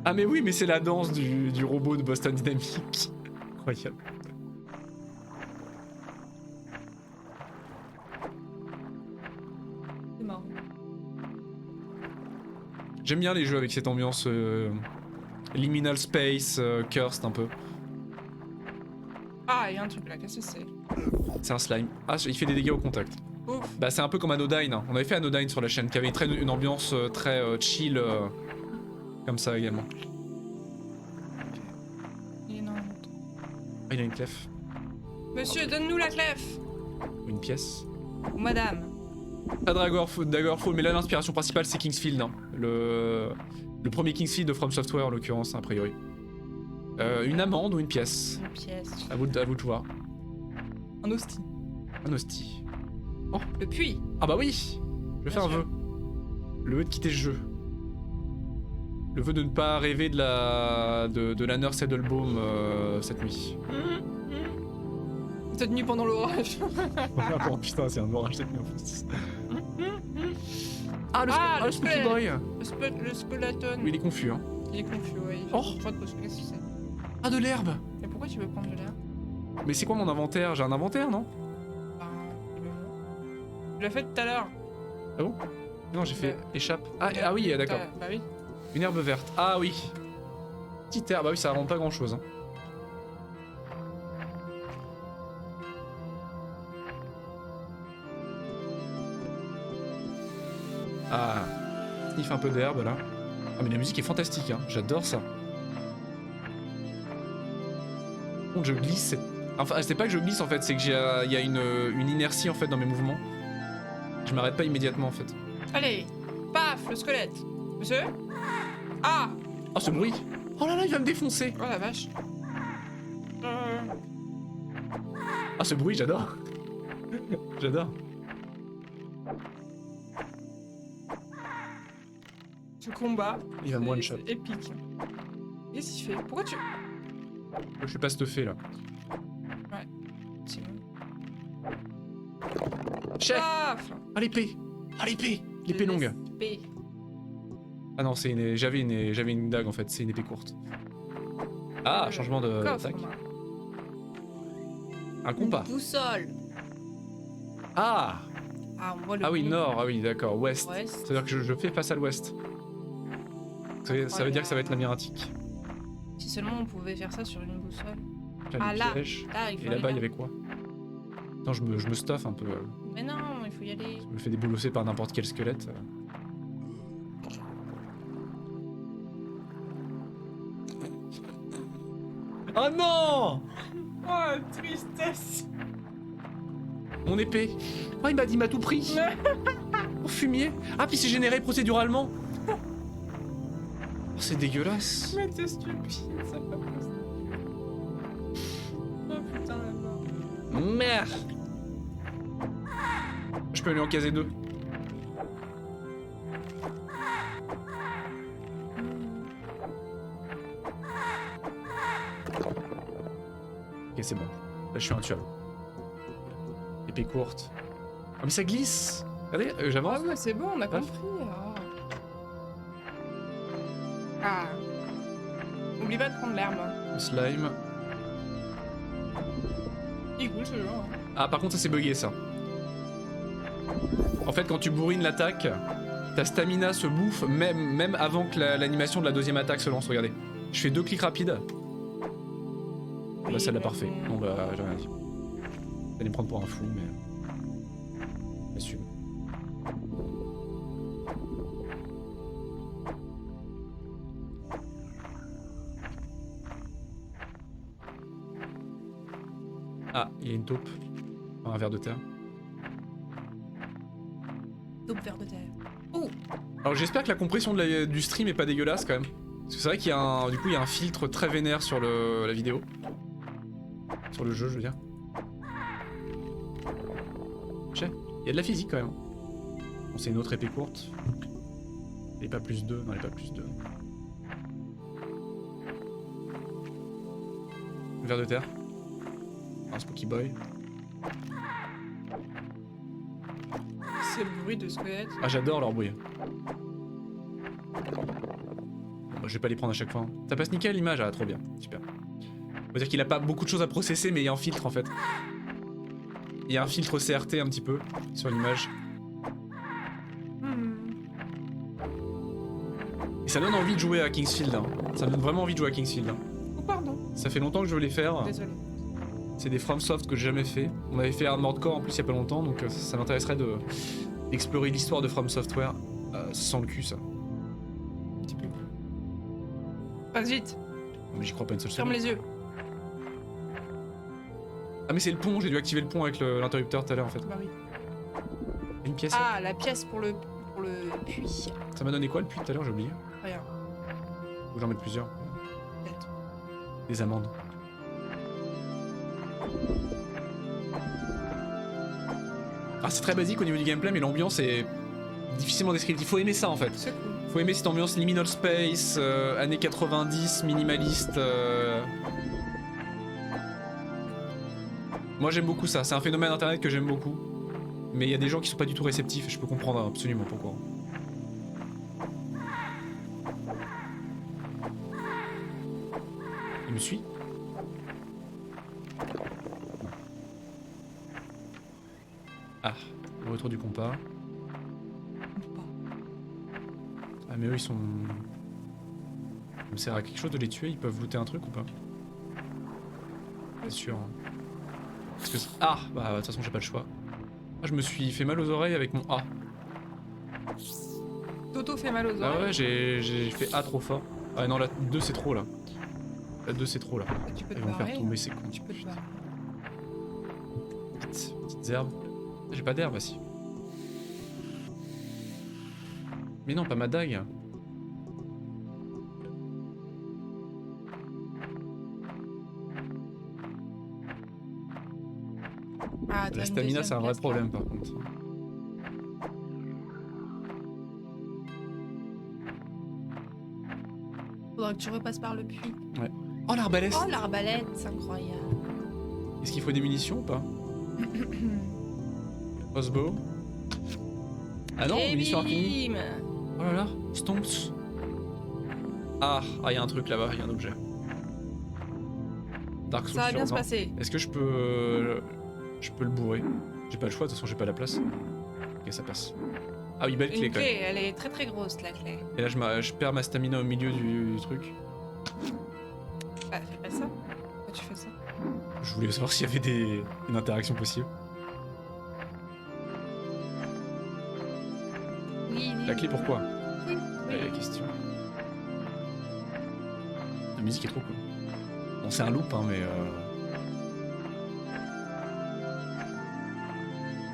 Ah mais oui, mais c'est la danse du robot de Boston Dynamics. Incroyable. C'est marrant. J'aime bien les jeux avec cette ambiance liminal space, cursed un peu. Ah, il y a un truc là, qu'est-ce que c'est? C'est un slime. Ah, il fait des dégâts au contact. Ouf. Bah c'est un peu comme Anodyne. Hein. On avait fait Anodyne sur la chaîne qui avait une ambiance très chill comme ça également. Il est énorme. Ah, il a une clef. Monsieur, donne-nous la clef. Une pièce. Ou madame. Pas Daggerfall, mais là l'inspiration principale c'est Kingsfield. Hein. Le premier Kingsfield de From Software en l'occurrence, a priori. Une amande ou une pièce? Une pièce. À vous de voir. Un hostie. Un hostie. Le puits. Ah bah oui. Je vais faire un vœu. Le vœu de quitter ce jeu. Le vœu de ne pas rêver de la Nurse Edelbaum cette nuit. Cette nuit pendant l'orage. Oh putain, c'est un orage cette nuit en plus. Ah, le Spooky squelette. Boy. Le skeleton. Il est confus, hein. Il est confus, ouais. Oh. Qu'est-ce que c'est? Ah, de l'herbe. Mais pourquoi tu veux prendre de l'air? Mais c'est quoi mon inventaire? J'ai un inventaire, non? Tu l'as fait tout à l'heure. Ah bon? Non, j'ai fait échappe. Ah oui, d'accord. Bah oui. Une herbe verte. Ah oui. Petite herbe. Bah oui, ça rend pas grand chose. Hein. Ah. Sniff un peu d'herbe là. Ah mais la musique est fantastique, hein. J'adore ça. Par contre, je glisse. Enfin, c'est pas que je glisse en fait, c'est que il y a une inertie en fait dans mes mouvements. Je m'arrête pas immédiatement en fait. Allez, paf, le squelette. Monsieur? Ah! Oh ce bruit! Oh là là, il va me défoncer! Oh la vache. Ah ce bruit, j'adore! J'adore. Ce combat. Il va me one shot. C'est épique. Qu'est-ce qu'il fait? Pourquoi tu... Je suis pas stuffé là. C'est bon. Chef! Paf! Ah l'épée! Ah l'épée! L'épée longue! Épée. Ah non, j'avais une dague en fait, c'est une épée courte. Ah, changement de Coffre, tac. moi. Un compas. Une boussole. Ah! Ah, on voit le Ah oui, pont. nord, ah oui, d'accord, ouest. Ouest. C'est-à-dire que je fais face à l'ouest. Ça veut dire que ça va être labyrinthique. Si seulement on pouvait faire ça sur une boussole. Là, Ah les là, pièges. là, il faut Et aller là-bas, il y là. avait quoi? Attends, je me stuffe un peu. Mais non, il faut y aller. Je me fais déboulosser par n'importe quel squelette. Oh non! Oh, tristesse. Mon épée! Oh, il m'a tout pris! Oh, fumier! Ah, puis c'est généré procéduralement! Oh, c'est dégueulasse! Mais t'es stupide, c'est pas possible. Oh putain, la mort. Merde! Je peux lui en caser deux. Ok, c'est bon. Là, je suis intuable. Épée courte. Ah, mais ça glisse! Regardez, j'avance. Ah ouais, c'est bon, on a compris. Ah. Oublie pas de prendre l'herbe. Le slime. Il est cool ce jeu. Hein. Ah, par contre, ça c'est bugué ça. En fait, quand tu bourrines l'attaque, ta stamina se bouffe même avant que l'animation de la deuxième attaque se lance. Regardez. Je fais 2 clics rapides. Oui, Là, ça l'a mais parfait. bon. Bon, bah, j'ai rien dit. Vous allez me prendre pour un fou, mais. J'assume. Ah, il y a une taupe. Enfin, un ver de terre. Taupe vert de terre. Oh! Alors j'espère que la compression du stream est pas dégueulasse quand même. Parce que c'est vrai qu'il y a un, du coup il y a un filtre très vénère sur la vidéo. Sur le jeu je veux dire. Il y a de la physique quand même. Bon c'est une autre épée courte. Elle est pas plus 2, non elle est pas plus 2. Ver de terre. Un Spooky Boy. C'est le bruit de squelette. Ah, j'adore leur bruit. Bon, bah, je vais pas les prendre à chaque fois. Hein. Ça passe nickel l'image? Ah, trop bien. Super. On va dire qu'il a pas beaucoup de choses à processer, mais il y a un filtre en fait. Il y a un filtre CRT un petit peu sur l'image. Et ça donne envie de jouer à Kingsfield. Hein. Ça me donne vraiment envie de jouer à Kingsfield. Hein. Oh, pardon. Ça fait longtemps que je veux les faire. Désolé. C'est des FromSoft que j'ai jamais fait. On avait fait Armored Core en plus il y a pas longtemps, donc ça m'intéresserait d'explorer l'histoire de From Software sans le cul, ça. Un petit peu. Passe vite. Mais j'y crois pas une seule Ferme seconde. les yeux. Ah mais c'est le pont, j'ai dû activer le pont avec l'interrupteur tout à l'heure en fait. Bah oui. Une pièce. Ah, la pièce pour le puits. Ça m'a donné quoi le puits tout à l'heure, j'ai oublié. Rien. Faut que j'en mette plusieurs. Peut-être. Des amandes. Ah c'est très basique au niveau du gameplay mais l'ambiance est difficilement descriptive. Il faut aimer ça en fait. C'est cool. Faut aimer cette ambiance liminal space, années 90, minimaliste. Moi j'aime beaucoup ça, c'est un phénomène internet que j'aime beaucoup. Mais il y a des gens qui sont pas du tout réceptifs et je peux comprendre absolument pourquoi. Il me suit? Ah, le retour du compas. Ah mais eux ils sont... Ça me sert à quelque chose de les tuer, ils peuvent looter un truc ou pas? Pas sûr. Hein. Parce que ah bah de toute façon j'ai pas le choix. Ah, je me suis fait mal aux oreilles avec mon A. Toto fait mal aux oreilles. Ah ouais j'ai fait A trop fort. Ah non la 2 c'est trop là. La 2 c'est trop là. Tu peux te Ils vont me faire barrer, tomber hein. ces cons. Tu peux te barrer. Petites herbes. J'ai pas d'herbe aussi. Mais non pas ma dague. Ah, t'as La une stamina deuxième c'est un vrai place, là. problème par contre. Faudra que tu repasses par le puits. Ouais. Oh l'arbalète. Oh, l'arbalète, c'est incroyable. Est-ce qu'il faut des munitions ou pas? Crossbow. Ah non, Et munitions infinies. bim. Oh là là, stomps. Ah, il y a un truc là-bas, il y a un objet. Dark Souls Ça va sur bien se 20. passer. Est-ce que je peux le bourrer? J'ai pas le choix, de toute façon j'ai pas la place. Ok, ça passe. Ah oui, belle clé Une quand même. clé, elle est très très grosse la clé. Et là je perds ma stamina au milieu du truc. Ah, fais pas ça. Pourquoi tu fais ça? Je voulais savoir s'il y avait une interaction possible. Oui, oui. La clé pourquoi? Oui, oui. La question. La musique est trop cool. Bon c'est un loop hein mais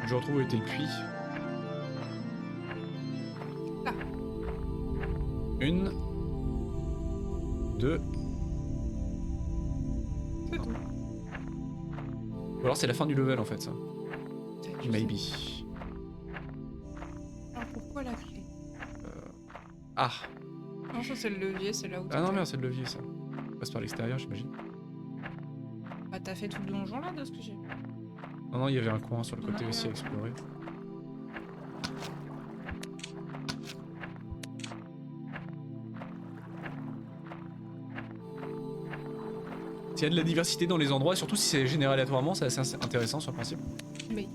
je retrouve où était le puits. Ah. 1 2. C'est tout. Ou alors c'est la fin du level en fait ça. Tu Maybe. sais. Alors pourquoi la clé? Ah. Non, ça c'est le levier, c'est là où Ah non merde c'est le levier ça. On passe par l'extérieur j'imagine. Bah t'as fait tout le donjon là de ce que j'ai. Non non il y avait un coin sur le côté Non, aussi à non. explorer. S'il y a de la diversité dans les endroits, surtout si c'est généré aléatoirement, c'est assez intéressant sur le principe. Mais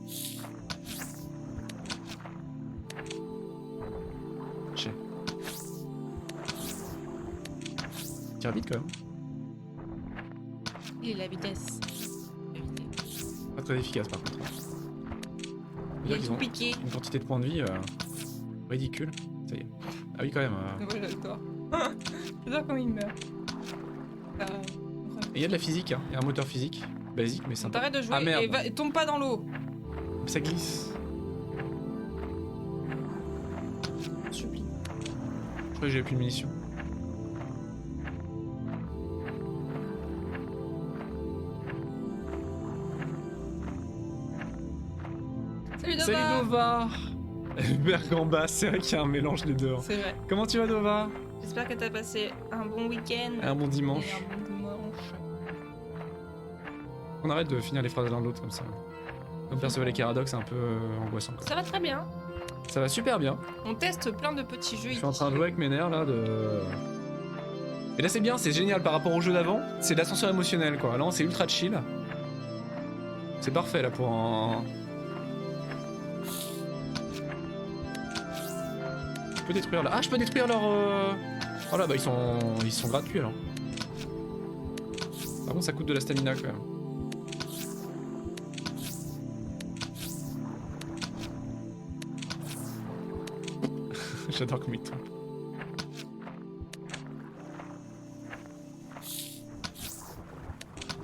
J'ai. Tire vite quand même. il est la vitesse. Éviter. Pas très efficace par contre. Il a Ils tout ont piqué. une quantité de points de vie ridicule. Ça y est. Ah oui quand même. Ouais, j'adore. J'adore quand il meurt. Et il y a de la physique, hein. Il y a un moteur physique. Basique mais sympa. T'arrêtes de jouer Ah merde. et tombe pas dans l'eau. Ça glisse. Je supplie. Je crois que j'avais plus de munitions. Salut Dova. Salut Dova. Bergamba, c'est vrai qu'il y a un mélange des deux. Hein. C'est vrai. Comment tu vas Dova? J'espère que t'as passé un bon week-end. Un bon dimanche. Et un bon dimanche. On arrête de finir les phrases l'un de l'autre comme ça. Comme Perceval et Caradoc, c'est un peu angoissant. Quoi. Ça va très bien. Ça va super bien. On teste plein de petits jeux. Je suis en train de jouer avec mes nerfs là de... Et là c'est bien, c'est génial par rapport au jeu d'avant. C'est de l'ascenseur émotionnel quoi. Là c'est ultra chill. C'est parfait là pour un... Je peux détruire là. Ah je peux détruire leur... Oh là bah ils sont gratuits alors. Par contre ça coûte de la stamina quand même. J'adore comme il tombe.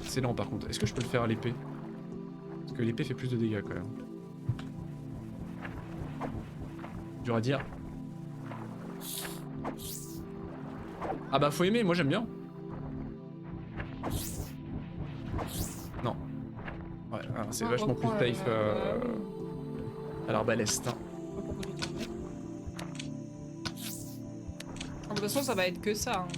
C'est lent par contre. Est-ce que je peux le faire à l'épée? Parce que l'épée fait plus de dégâts quand même. Dur à dire. Ah bah faut aimer, moi j'aime bien. Non. Ouais, c'est vachement plus safe à l'arbaleste. Hein. De toute façon, ça va être que ça. Hein.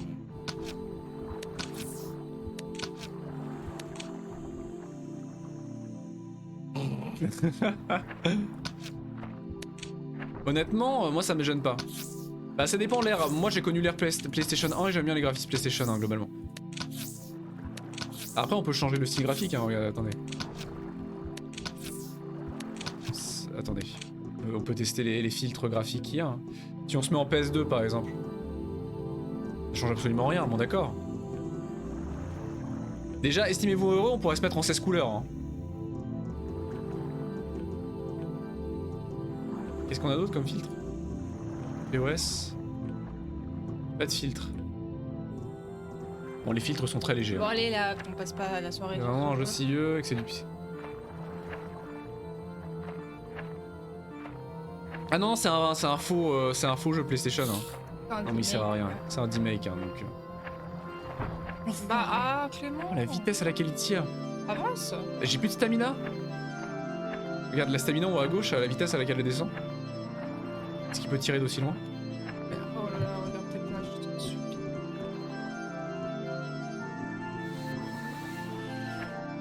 Honnêtement, moi ça me gêne pas. Bah ça dépend l'ère. Moi j'ai connu l'ère PlayStation 1 et j'aime bien les graphismes PlayStation hein, globalement. Après on peut changer le style graphique, hein, regardez, attendez. Attendez. On peut tester les filtres graphiques qu'il y a. Hein. Si on se met en PS2 par exemple. Ça change absolument rien, bon d'accord. Déjà, estimez-vous heureux, on pourrait se mettre en 16 couleurs. Hein. Qu'est-ce qu'on a d'autre comme filtre? POS. Pas de filtre. Bon, les filtres sont très légers. Bon, Hein. allez là, qu'on passe pas la soirée. Vraiment un jeu scieux et que c'est du... Ah non, c'est un faux jeu PlayStation. Hein. Non mais il sert à rien, c'est un D-Make hein, donc... Bah ah Clément. Oh, la vitesse à laquelle il tire. Avance. J'ai plus de stamina. Regarde la stamina en haut à gauche, à la vitesse à laquelle elle descend. Est-ce qu'il peut tirer d'aussi loin? Oh là là, regarde peut-être là, je te suis.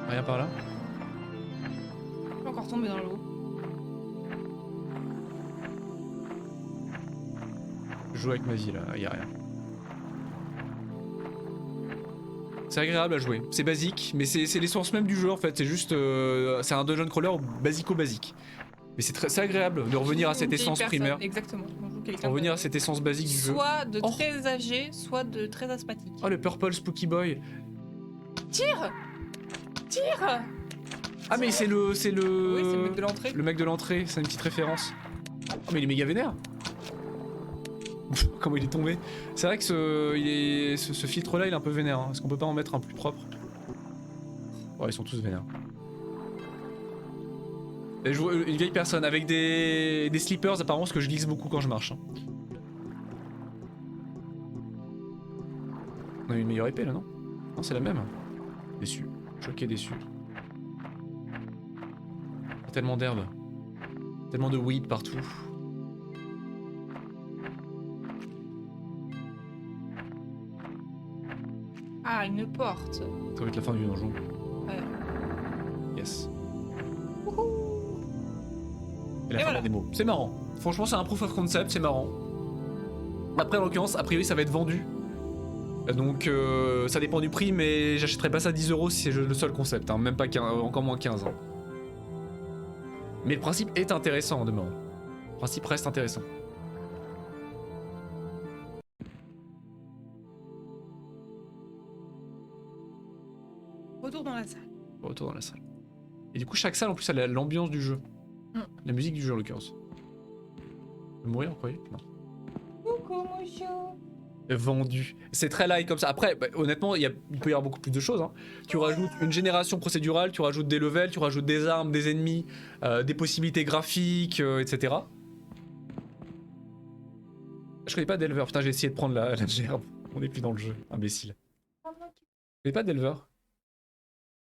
Rien par là. Je vais encore tomber dans l'eau. Je joue avec ma vie là, y'a rien. C'est agréable à jouer, c'est basique, mais c'est l'essence même du jeu en fait, c'est juste... c'est un dungeon crawler basico-basique. Mais c'est agréable de revenir à cette essence primaire. Exactement. Revenir à cette essence basique du jeu. Soit de très âgé, soit de très asthmatique. Oh le Purple Spooky Boy. Tire. Tire. Ah mais c'est le... Oui, c'est le mec de l'entrée. Le mec de l'entrée, c'est une petite référence. Oh mais il est méga vénère. Comment il est tombé. C'est vrai que ce filtre là il est un peu vénère. Hein. Est-ce qu'on peut pas en mettre un plus propre? Oh ils sont tous vénères. Et je vois une vieille personne avec des slippers apparemment parce que je glisse beaucoup quand je marche. Hein. On a une meilleure épée là non? Non c'est la même. Déçu. Choqué déçu. Tellement d'herbe. Tellement de weed partout. Ah, une porte. Ça va être la fin du donjon. Ouais. Yes. Wouhou. Et la fin de la démo. C'est marrant. Franchement, c'est un proof of concept, c'est marrant. Après, en l'occurrence, a priori, ça va être vendu. Donc, ça dépend du prix, mais j'achèterai pas ça 10 € si c'est le seul concept. Hein. Même pas 15, encore moins 15 ans. Mais le principe est intéressant en demeurant. Le principe reste intéressant. Retour dans la salle. Retour dans la salle. Et du coup, chaque salle en plus, elle a l'ambiance du jeu. La musique du jeu en l'occurrence. Je vais mourir, vous croyez? Non. Coucou, Mouchou. Vendu. C'est très light comme ça. Après, bah, honnêtement, il peut y avoir beaucoup plus de choses. Hein. Tu rajoutes une génération procédurale, tu rajoutes des levels, tu rajoutes des armes, des ennemis, des possibilités graphiques, etc. Je connais pas d'Elver. Putain, j'ai essayé de prendre la gerbe. On est plus dans le jeu. Imbécile. Je connais pas d'Elver.